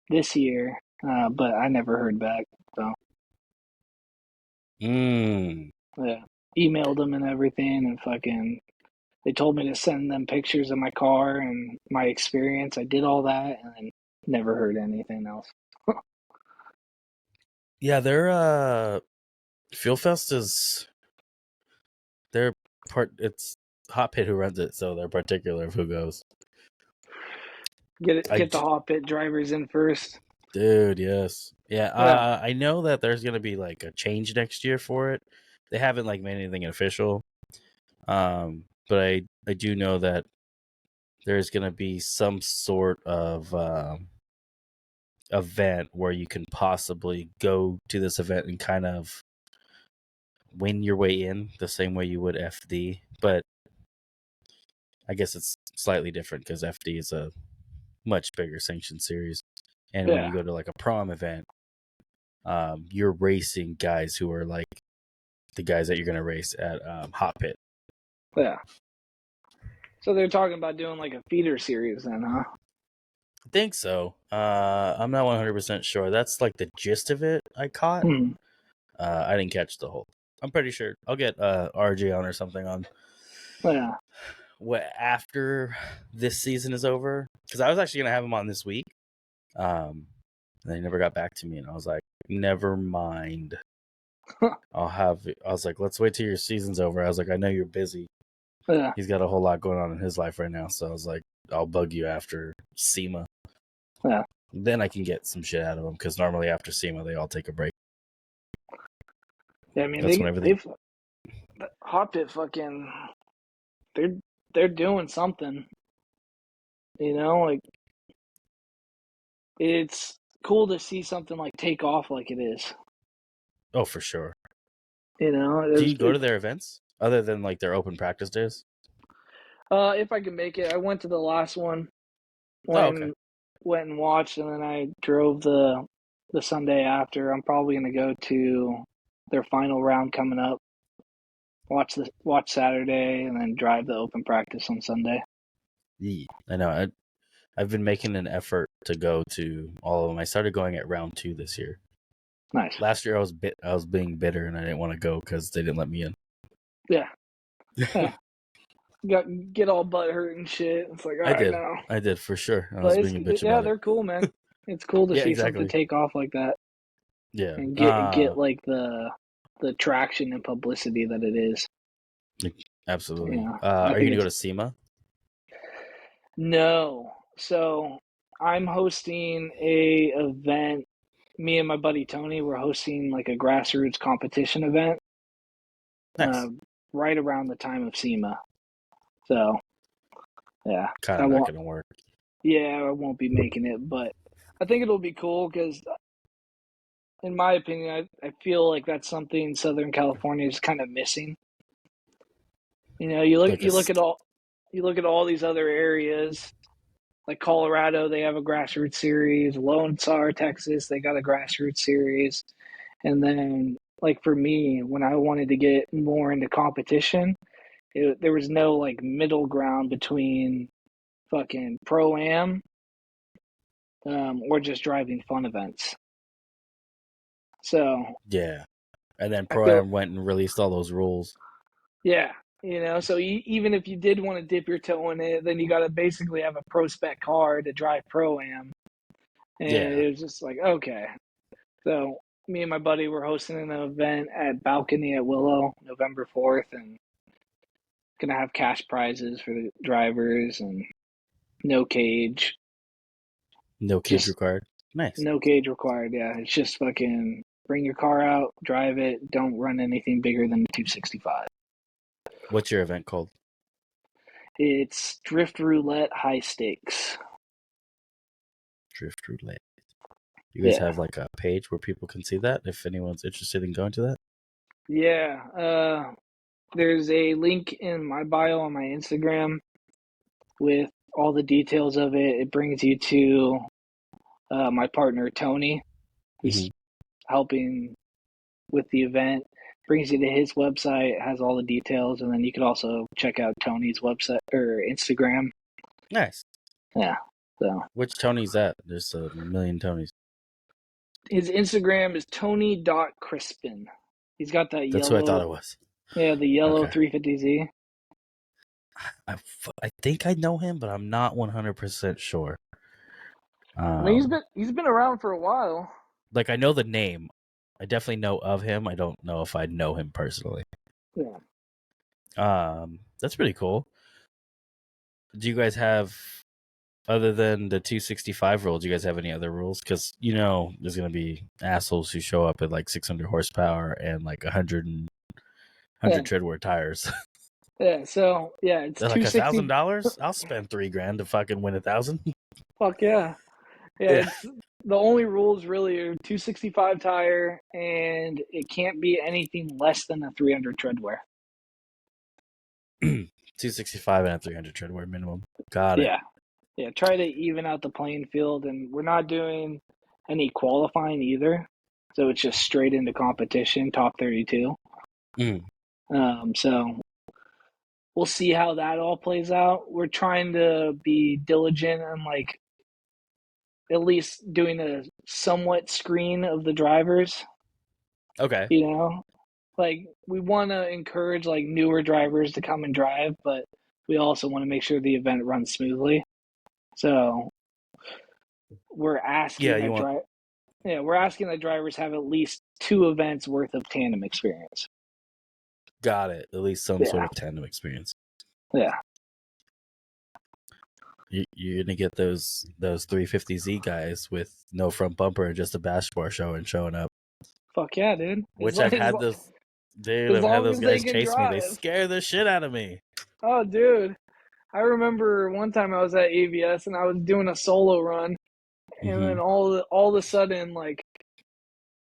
this year, but I never heard back. So Mm. yeah, emailed them and everything, and fucking. They told me to send them pictures of my car and my experience. I did all that, and then never heard anything else. Yeah, their Fuel Fest is their part. It's Hot Pit who runs it, so they're particular of who goes. I Get the hot pit drivers in first. Dude, yes. Yeah, Yeah, I know that there's gonna be like a change next year for it. They haven't like made anything official. But I do know that there's gonna be some sort of event where you can possibly go to this event and kind of win your way in the same way you would FD. But I guess it's slightly different because FD is a much bigger sanctioned series. And when yeah, you go to like a prom event, you're racing guys who are like the guys that you're going to race at Hot Pit. Yeah. So they're talking about doing like a feeder series then, huh? I think so. I'm not 100% sure. That's like the gist of it I caught. Hmm. I didn't catch the whole. I'm pretty sure I'll get RJ on or something on Yeah. what after this season is over, because I was actually gonna have him on this week. They never got back to me, and I was like, never mind. I was like, let's wait till your season's over. I was like, I know you're busy. Yeah. He's got a whole lot going on in his life right now, so I was like, I'll bug you after SEMA. Yeah. Then I can get some shit out of them, because normally after SEMA they all take a break. Yeah, I mean That's whenever they. they've Hot Pit fucking they're doing something. Like it's cool to see something like take off like it is. Oh, for sure. You know, Do you go to their events other than like their open practice days? if I can make it, I went to the last one, Oh, okay. went and watched, and then I drove the Sunday after. I'm probably gonna go to their final round coming up. Watch Saturday, and then drive the open practice on Sunday. Yeah, I know. I've been making an effort to go to all of them. I started going at round 2 this year. Nice. Last year I was being bitter and I didn't want to go because they didn't let me in. Yeah. Yeah. Get all butt hurt and shit. It's like, all right, now. I did for sure. I was But being a bitch about it. they're cool, man. It's cool to Yeah, see something exactly. take off like that Yeah. and get like the traction and publicity that it is. Absolutely. I Are you think gonna go it's to SEMA? no. So I'm hosting a event. Me and my buddy Tony, we're hosting like a grassroots competition event uh, Nice. right around the time of SEMA. So yeah, Kind I of not won't. gonna work. Yeah, I won't be making it, but I think it'll be cool because, in my opinion, I feel like that's something Southern California is kind of missing. Like a You look at all these other areas like Colorado, they have a grassroots series. Lone Star, Texas, they got a grassroots series. And then, like for me, when I wanted to get more into competition, there was no like middle ground between fucking pro am or just driving fun events. So yeah. And then I Pro feel, Am went and released all those rules. yeah, so even if you did want to dip your toe in it, then you got to basically have a pro spec car to drive pro am. And Yeah. it was just like, okay. So me and my buddy were hosting an event at Balcony at Willow, November 4th, and gonna have cash prizes for the drivers and no cage. No cage Just required. Nice. no cage required. Yeah, it's just fucking bring your car out, drive it. Don't run anything bigger than 265. What's your event called? It's Drift Roulette High Stakes. Drift Roulette. You guys Yeah, have like a page where people can see that if anyone's interested in going to that? yeah. There's a link in my bio on my Instagram with all the details of it. It brings you to my partner Tony, Mm-hmm. who's helping with the event. Brings you to his website, has all the details, and then you could also check out Tony's website or Instagram. Nice. Yeah. So Which Tony's that? There's a million Tonys. his Instagram is Tony.Crispin. He's got that That's who I thought yellow, it was. yeah, the yellow Okay. 350Z. I, I think I know him, but I'm not 100% sure. I mean, Um, he's been around for a while. like I know the name. I definitely know of him. I don't know if I know him personally. Yeah. That's pretty cool. Do you guys have, other than the 265 rule, do you guys have any other rules? Because there's gonna be assholes who show up at like 600 horsepower and like 100 Yeah. treadwear tires. Yeah. So yeah, it's They're like 260. $1,000. I'll spend $3,000 to fucking win 1,000. Fuck yeah. Yeah, Yeah. it's the only rules really are 265 tire, and it can't be anything less than a 300 treadwear. 265 and a 300 treadwear minimum. Got it. Yeah, yeah. Try to even out the playing field, and we're not doing any qualifying either, so it's just straight into competition, top 32. Mm. So we'll see how that all plays out. We're trying to be diligent and like at least doing a somewhat screen of the drivers. Okay. You know, like we want to encourage like newer drivers to come and drive, but we also want to make sure the event runs smoothly. So we're Yeah, asking you that want we're asking that drivers have at least 2 events worth of tandem experience. got it. At least some sort Yeah, of tandem experience. yeah. You're gonna get those 350Z guys with no front bumper and just a bash bar showing up. Fuck yeah, dude. Which I've had those. Dude, As I've had long those as they guys can chase me. They drive. scare the shit out of me. Oh, dude. I remember one time I was at AVS and I was doing a solo run, and Mm-hmm. then all of a sudden, like,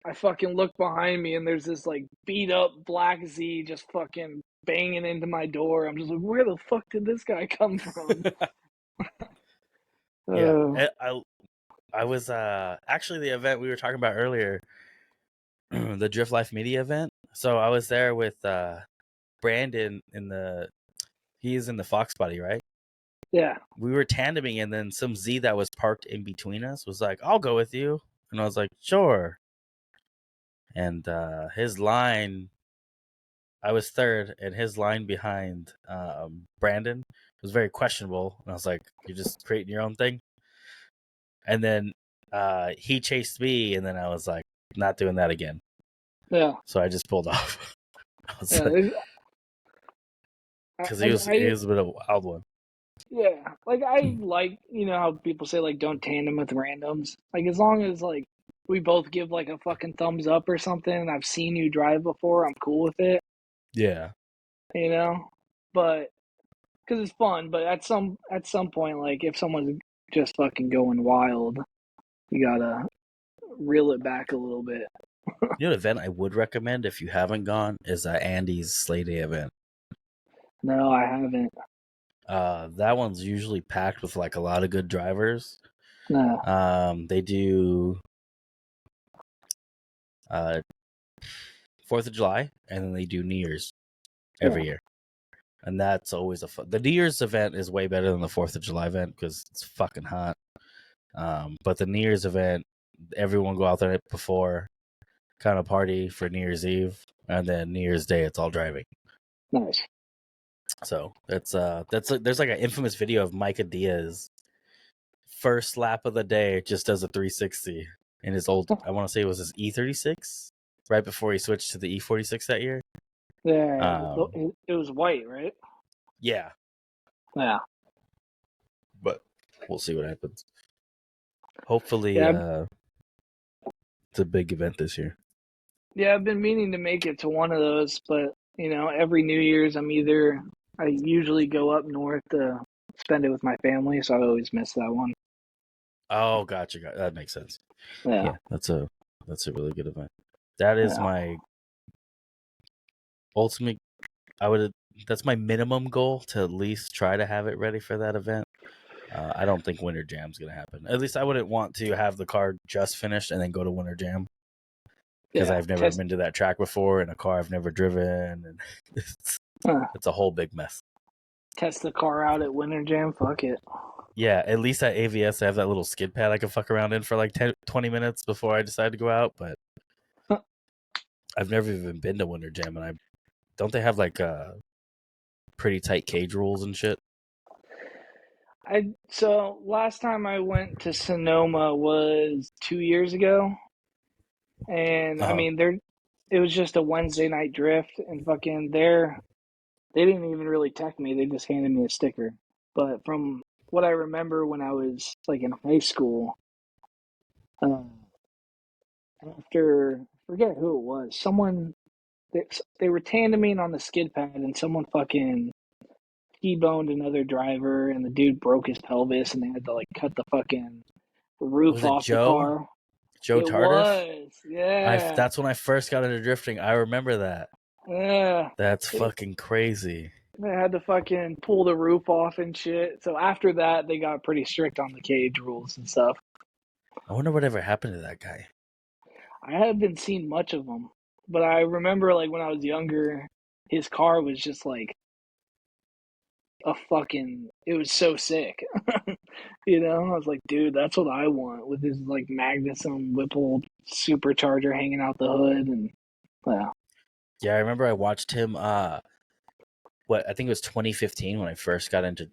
I fucking look behind me and there's this like beat up black Z just fucking banging into my door. I'm just like, where the fuck did this guy come from? Yeah, Uh, I was actually the event we were talking about earlier, the Drift Life Media event. So I was there with Brandon he's in the Fox Body, right? yeah, We were tandeming, and then some Z that was parked in between us was like, "I'll go with you," and I was like, "Sure." And his line, I was third, and his line behind Brandon was very questionable. And I was like, "You're just creating your own thing." And then he chased me, and then I was like, "Not doing that again." yeah, So I just pulled off. yeah. Because he I was a bit of a wild one. yeah, like I like how people say like don't tandem with randoms. Like as long as like we both give like a fucking thumbs up or something, and I've seen you drive before, I'm cool with it. Yeah. You know, but because it's fun. But at some point, like if someone's just fucking going wild, you gotta reel it back a little bit. You know, an event I would recommend if you haven't gone is Andy's Sleigh Day event. No, I haven't. That one's usually packed with like a lot of good drivers. No. They do uh, 4th of July, and then they do New Year's Yeah. every year. And that's always a fun. The New Year's event is way better than the 4th of July event because it's fucking hot. But the New Year's event, everyone go out there before, kind of party for New Year's Eve, and then New Year's Day, it's all driving. Nice. So there's like an infamous video of Micah Diaz first lap of the day just does a 360 in his old, I want to say it was his E36 right before he switched to the E46 that year. Yeah. Um, It was white, right? yeah, Yeah. but we'll see what happens. Hopefully, Yeah. it's a big event this year. Yeah. I've been meaning to make it to one of those, but every New Year's I usually go up north to spend it with my family, so I always miss that one. Oh, gotcha. That makes sense. Yeah. Yeah, that's a really good event. That is Yeah. my ultimate. That's my minimum goal to at least try to have it ready for that event. I don't think Winter Jam's gonna happen. At least I wouldn't want to have the car just finished and then go to Winter Jam because Yeah. I've never been to that track before in a car I've never driven, and Uh, it's a whole big mess. test the car out at Winter Jam. Fuck it. Yeah, at least at AVS I have that little skid pad I can fuck around in for like 10, 20 minutes before I decide to go out. But I've never even been to Winter Jam, and I don't they have like pretty tight cage rules and shit. So last time I went to Sonoma was 2 years ago, and I Uh-huh. mean it was just a Wednesday night drift, and fucking they didn't even really tech me. They just handed me a sticker. But from what I remember when I was like in high school, uh, after I forget who it was, they were tandeming on the skid pad, and someone fucking T-boned another driver, and the dude broke his pelvis, and they had to like cut the fucking roof Was it off the Joe? car. Joe It Tardif? was, yeah, That's when I first got into drifting. I remember that. yeah. That's They, fucking crazy. they had to fucking pull the roof off and shit. So after that, they got pretty strict on the cage rules and stuff. I wonder whatever happened to that guy. I haven't seen much of them. But I remember like when I was younger, his car was just like a fucking. It was so sick. I was like, dude, that's what I want with his like Magnuson Whipple supercharger hanging out the hood and yeah. Yeah, I remember I watched him. I think it was 2015 when I first got into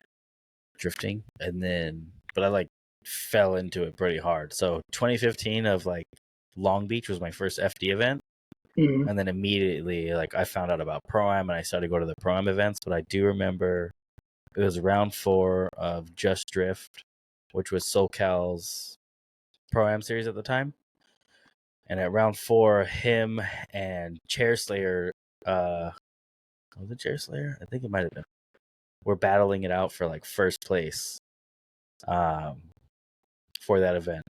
drifting, but I like fell into it pretty hard. So 2015 of like Long Beach was my first FD event, Mm-hmm. and then immediately like I found out about Pro-Am and I started to go to the Pro-Am events. But I do remember it was round 4 of Just Drift, which was SoCal's Pro-Am series at the time. And at round 4, him and Chair Slayer, was it Chair Slayer? I think it might have been. We're battling it out for like first place um, for that event.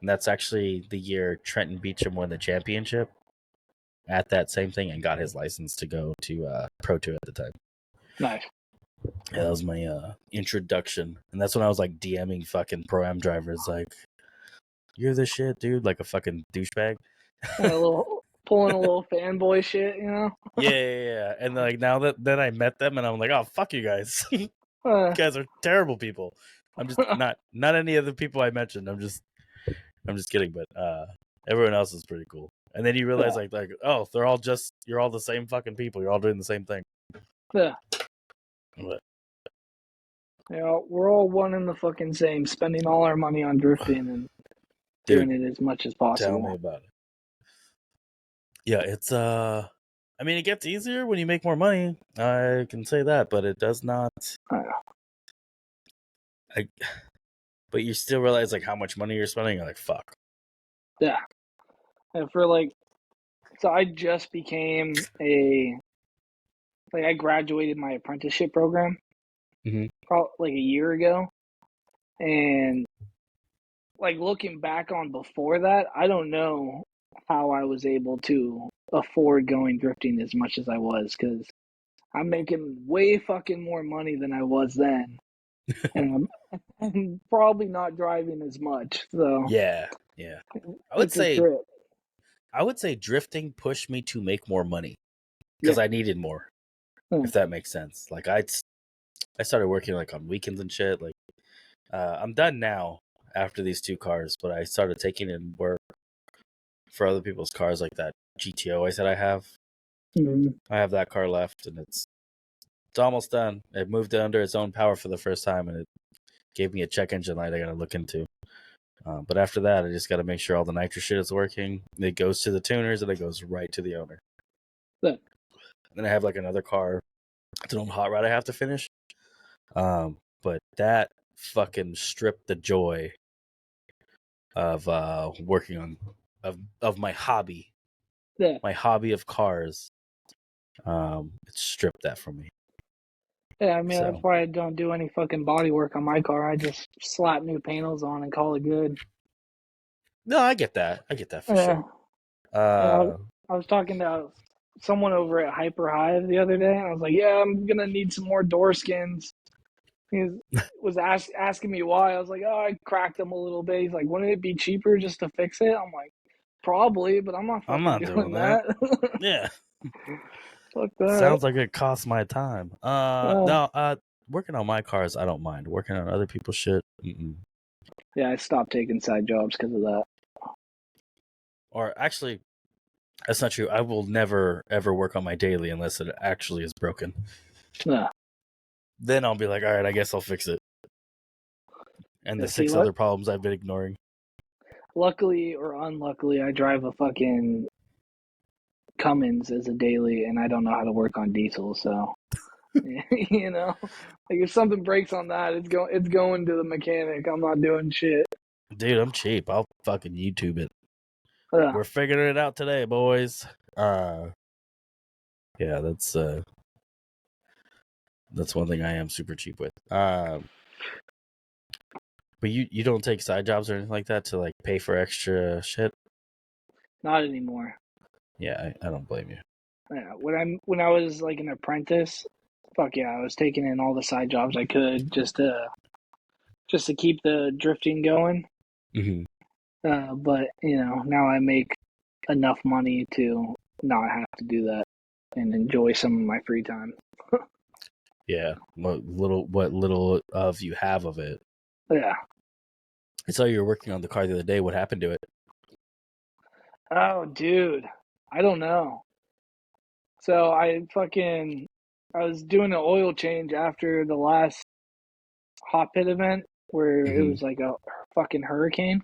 And that's actually the year Trenton Beacham won the championship at that same thing and got his license to go to Pro 2 at the time. Nice. Yeah, that was my introduction. And that's when I was like DMing fucking Pro-Am drivers like, you're the shit, dude, like a fucking douchebag. Pulling a little fanboy shit, Yeah. And like now then I met them and I'm like, oh fuck you guys. You guys are terrible people. I'm just not any of the people I mentioned. I'm just kidding, but everyone else is pretty cool. And then you realize like oh, you're all the same fucking people. You're all doing the same thing. Yeah. But, Yeah, we're all one and the fucking same, spending all our money on drifting and doing it as much as possible. Tell me about it. Yeah, it's I mean, it gets easier when you make more money. I can say that, but it does not. But you still realize like how much money you're spending. You're like, fuck. Yeah, and so I just became I graduated my apprenticeship program, probably like a year ago, and like looking back on before that, I don't know how I was able to afford going drifting as much as I was because I'm making way fucking more money than I was then, and I'm probably not driving as much. So yeah, I would say trip. Drifting pushed me to make more money because I needed more. If that makes sense. Like I started working like on weekends and shit. Like I'm done now after these 2 cars, but I started taking in work for other people's cars, like that GTO I said I have. Mm-hmm. I have that car left, and it's almost done. It moved under its own power for the first time, and it gave me a check engine light I got to look into. But after that, I just got to make sure all the nitro shit is working. It goes to the tuners, and it goes right to the owner. Yeah. Then I have like another car, it's an old hot rod I have to finish. But that fucking stripped the joy of working on of my hobby. Yeah. My hobby of cars. It stripped that from me. Yeah, I mean that's why I don't do any fucking body work on my car. I just slap new panels on and call it good. No, I get that. For sure. I was talking to someone over at Hyper Hive the other day, and I was like, "Yeah, I'm gonna need some more door skins." He was asking me why. I was like, "Oh, I cracked them a little bit." He's like, "Wouldn't it be cheaper just to fix it?" I'm like, "Probably, but I'm not doing that." Yeah. Fuck that. Sounds like it costs my time. No, working on my cars, I don't mind. Working on other people's shit. Mm-mm. Yeah, I stopped taking side jobs because of that. Or actually, that's not true. I will never ever work on my daily unless it actually is broken. Yeah. Then I'll be like, all right, I guess I'll fix it. And the 6 other problems I've been ignoring. Luckily or unluckily, I drive a fucking Cummins as a daily, and I don't know how to work on diesel, so like if something breaks on that, it's going to the mechanic. I'm not doing shit. Dude, I'm cheap. I'll fucking YouTube it. Yeah. We're figuring it out today, boys. Yeah, that's one thing I am super cheap with. But you don't take side jobs or anything like that to like pay for extra shit? Not anymore. Yeah, I don't blame you. Yeah, when I was like an apprentice, fuck yeah, I was taking in all the side jobs I could just to keep the drifting going. Mm-hmm. But now I make enough money to not have to do that and enjoy some of my free time. Yeah, what little of you have of it. Yeah. I saw you were working on the car the other day. What happened to it? Oh, dude. I don't know. So I was doing an oil change after the last hot pit event where it Mm-hmm. was like a fucking hurricane.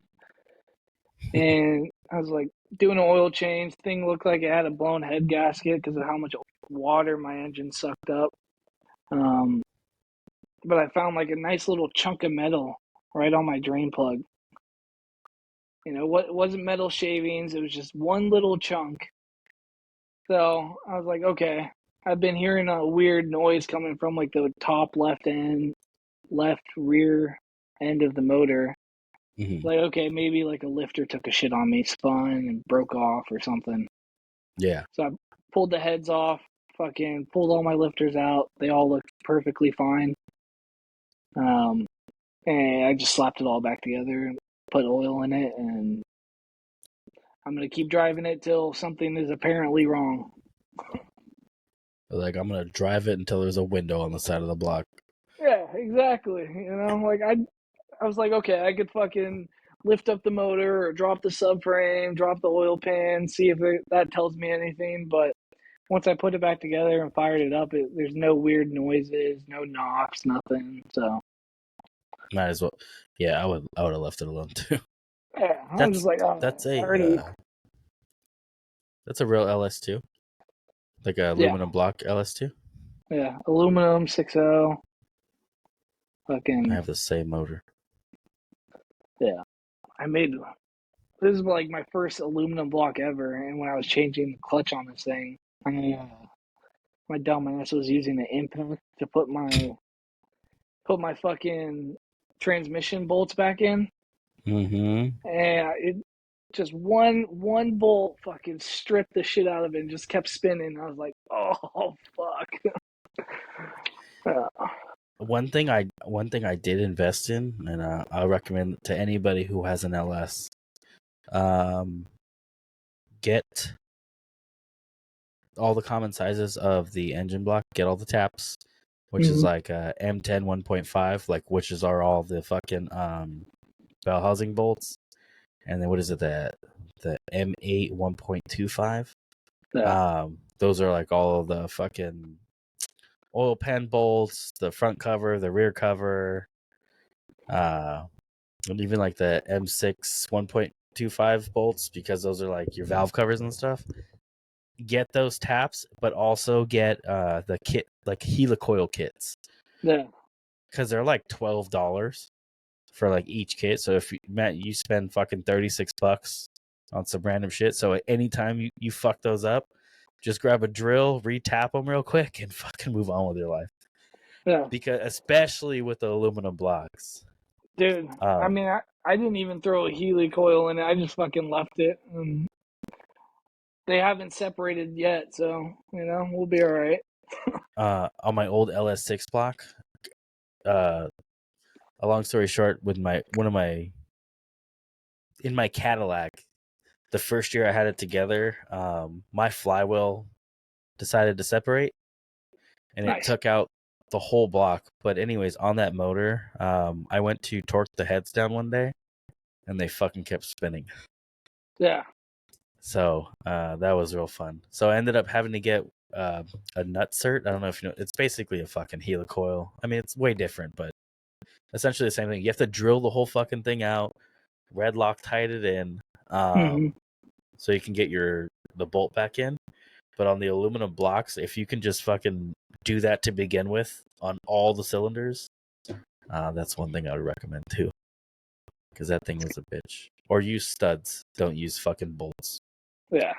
And I was like doing an oil change. Thing looked like it had a blown head gasket because of how much water my engine sucked up. Um, but I found like a nice little chunk of metal right on my drain plug. You know, what it wasn't metal shavings, it was just one little chunk. So I was like, okay, I've been hearing a weird noise coming from like the top left rear end of the motor. Mm-hmm. Like, okay, maybe like a lifter took a shit on me, spun and broke off or something. Yeah. So I pulled the heads off, fucking pulled all my lifters out. They all looked perfectly fine. Um, and I just slapped it all back together and put oil in it, and I'm gonna keep driving it till something is apparently wrong. Like, I'm gonna drive it until there's a window on the side of the block. Yeah, exactly. You know, like I was like, okay, I could fucking lift up the motor or drop the subframe, drop the oil pan, see if that tells me anything. But once I put it back together and fired it up, there's no weird noises, no knocks, nothing. So Might as well. Yeah, I would have left it alone too. yeah, I'm just That's like, oh, that's I a already, that's a real LS2, like a yeah, aluminum block LS2. yeah, aluminum 6.0, I fucking have the same motor. yeah. I made this is like my first aluminum block ever, and when I was changing the clutch on this thing, my dumb ass was using the impact to put my fucking transmission bolts back in, Mm-hmm. and it just one bolt fucking stripped the shit out of it and just kept spinning. I was like, oh fuck. One thing I did invest in, and I'll recommend to anybody who has an LS. Um, get all the common sizes of the engine block. Get all the taps, which is Mhm. like M10 1.5, like which are all the fucking bell housing bolts, and then what is it, the M8 1.25. Yeah, Those are like all of the fucking oil pan bolts, the front cover, the rear cover, uh, and even like the M6 1.25 bolts, because those are like your valve covers and stuff. Get those taps, but also get the kit, like helicoil kits, yeah, because they're like $12 for like each kit. So if Matt, you spend fucking $36 on some random shit, so at any time you fuck those up, just grab a drill, re-tap them real quick, and fucking move on with your life. yeah. Because especially with the aluminum blocks, Dude, I um, mean, I didn't even throw a Healy coil in it. I just fucking left it. And they haven't separated yet, so, you know, we'll be all right. on my old LS6 block, uh, a long story short, with in my Cadillac, the first year I had it together, my flywheel decided to separate, and it Nice. took out the whole block. But anyways, on that motor, I went to torque the heads down one day, and they fucking kept spinning. Yeah. So that was real fun. So I ended up having to get a nut cert. I don't know if you know. It's basically a fucking helicoil. I mean, it's way different, but essentially the same thing. You have to drill the whole fucking thing out, red Loctite it in, Hmm. so you can get the bolt back in. But on the aluminum blocks, if you can just fucking do that to begin with on all the cylinders, that's one thing I would recommend too. Because that thing was a bitch. Or use studs. Don't use fucking bolts. Yeah.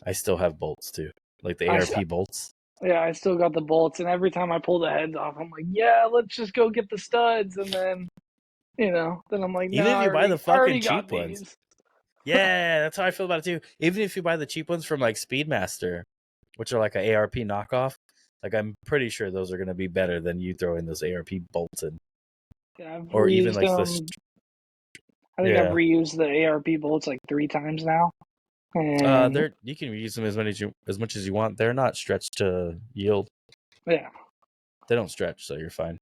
I still have bolts too, like the I, ARP bolts. yeah, I still got the bolts, and every time I pull the heads off, I'm like, yeah, let's just go get the studs. And then, you know, then I'm like, no, Even if you buy the I already fucking got cheap ones. these. Yeah, that's how I feel about it too. Even if you buy the cheap ones from like Speedmaster, which are like an ARP knockoff, like I'm pretty sure those are going to be better than you throwing those ARP bolts in. Yeah, I've Or even reused like them. I think I've yeah. reused the ARP bolts like 3 times now. And They're you can use them as much as you want. They're not stretched to yield. yeah, They don't stretch, so you're fine.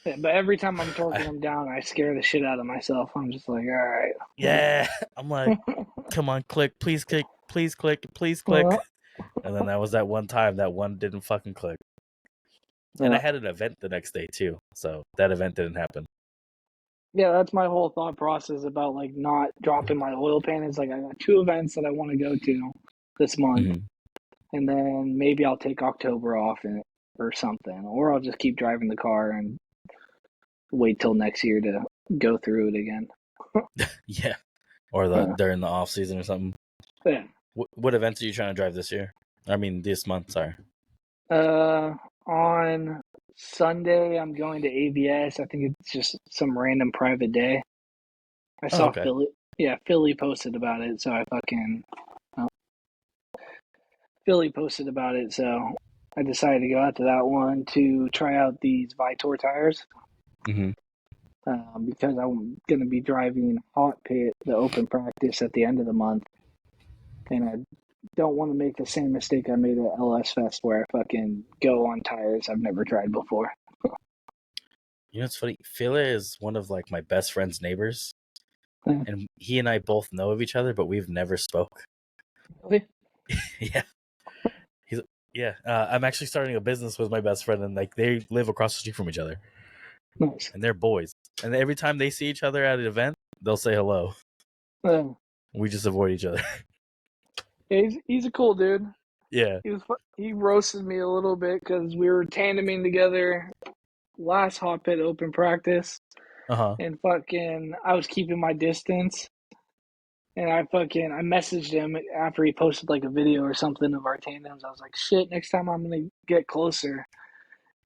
yeah, but every time I'm torquing I, them down, I scare the shit out of myself. I'm just like, all right, yeah, I'm like, come on, click, please click, please click, please click. And then that was that one time that one didn't fucking click. And I yeah, had an event the next day too, so that event didn't happen. yeah. That's my whole thought process about like not dropping my oil pan. Is like I got 2 events that I want to go to this month, Mm-hmm. and then maybe I'll take October off or something, or I'll just keep driving the car and wait till next year to go through it again. Yeah, or during the off season or something. Yeah. What events are you trying to drive this year? I mean, this month. Sorry. On Sunday, I'm going to ABS. I think it's just some random private day. I Oh, saw okay. Philly. Yeah, Philly posted about it, so uh, Philly posted about it, so I decided to go out to that one to try out these Vitor tires. Mm-hmm. Because I'm going to be driving Hot Pit, the open practice at the end of the month, and I don't want to make the same mistake I made at LS Fest where I fucking go on tires I've never tried before. You know, it's funny. Philly is one of like my best friend's neighbors, Yeah. and he and I both know of each other, but we've never spoke. Really? Yeah, he's yeah. I'm actually starting a business with my best friend, and like they live across the street from each other, Nice. and they're boys. And every time they see each other at an event, they'll say hello. Yeah. We just avoid each other. He's a cool dude. Yeah. He roasted me a little bit because we were tandeming together last Hot Pit open practice, Uh huh. and fucking I was keeping my distance. And I messaged him after he posted like a video or something of our tandems. I was like, shit, next time I'm gonna get closer.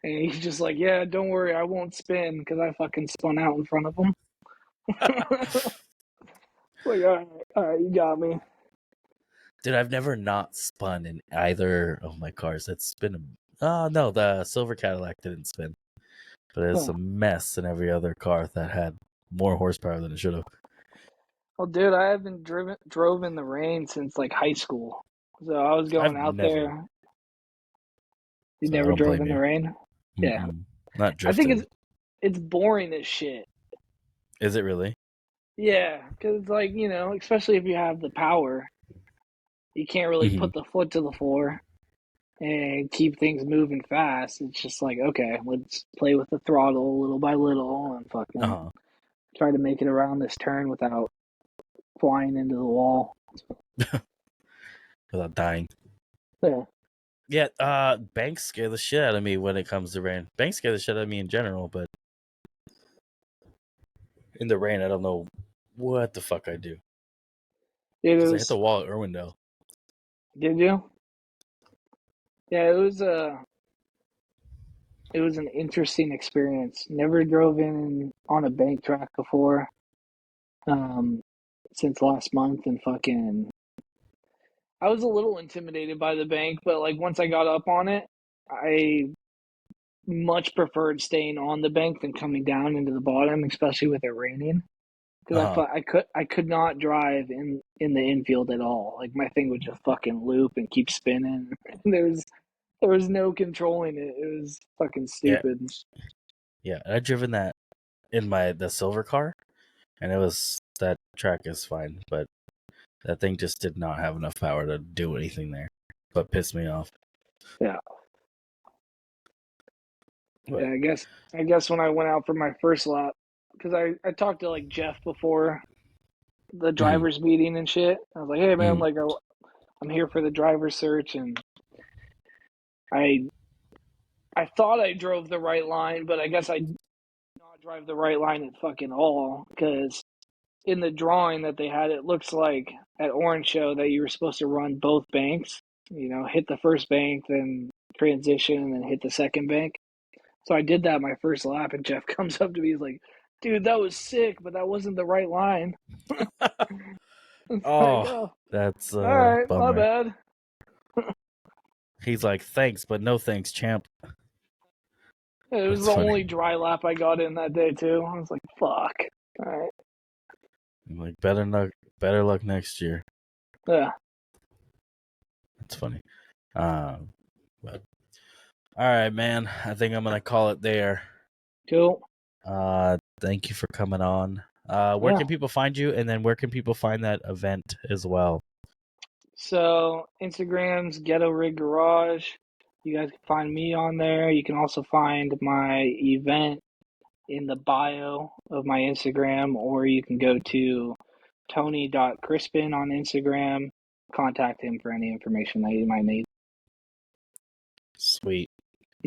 And he's just like, yeah, don't worry, I won't spin because I fucking spun out in front of him. Like, all right, you got me. Dude, I've never not spun in either of my cars. It's been no, the silver Cadillac didn't spin, but it's Huh. a mess in every other car that had more horsepower than it should have. Well, dude, I haven't drove in the rain since like high school. So I was going I've out never, there. You so I never don't drove blame in the you. rain? Yeah. Mm-mm. Not I think drifted. it's boring as shit. Is it really? Yeah, because it's like, especially if you have the power, you can't really Mm-hmm. put the foot to the floor and keep things moving fast. It's just like, okay, let's play with the throttle little by little and fucking Uh try to make it around this turn without flying into the wall. huh. Without dying. Yeah. Yeah. Banks scare the shit out of me when it comes to rain. Banks scare the shit out of me in general, but in the rain, I don't know what the fuck I do It because I hit was, the wall at Irwindale. did you? Yeah, it was an interesting experience. Never drove in on a bank track before, um, since last month, and fucking, I was a little intimidated by the bank, but like once I got up on it, I much preferred staying on the bank than coming down into the bottom, especially with it raining. Uh Because huh. I could not drive in the infield at all. Like my thing would just fucking loop and keep spinning. There was no controlling it. It was fucking Yeah. stupid. Yeah. I've driven that in the silver car, and that track is fine, but that thing just did not have enough power to do anything there, but pissed me off. Yeah. But Yeah, I guess when I went out for my first lap, because I talked to like Jeff before the mm-hmm, drivers meeting and shit. I was like, hey man, mm-hmm, like I'm here for the driver search, and I I thought I drove the right line, but I guess I did not drive the right line at fucking all because in the drawing that they had, it looks like at Orange Show that you were supposed to run both banks. Hit the first bank, then transition, and then hit the second bank. So I did that my first lap, and Jeff comes up to me. He's like, "Dude, that was sick, but that wasn't the right line." It's like, oh, oh, that's all a right, my bummer. bad. He's like, thanks, but no thanks, champ. It was That's the funny. only dry lap I got in that day too. I was like, fuck. All right. I'm like, better luck next year. Yeah. That's funny. But all right, man. I think I'm gonna call it there. Cool. Thank you for coming on. Where Yeah. can people find you, and then where can people find that event as well? So Instagram's Ghetto Rig Garage. You guys can find me on there. You can also find my event in the bio of my Instagram, or you can go to Tony.Crispin on Instagram. Contact him for any information that you might need.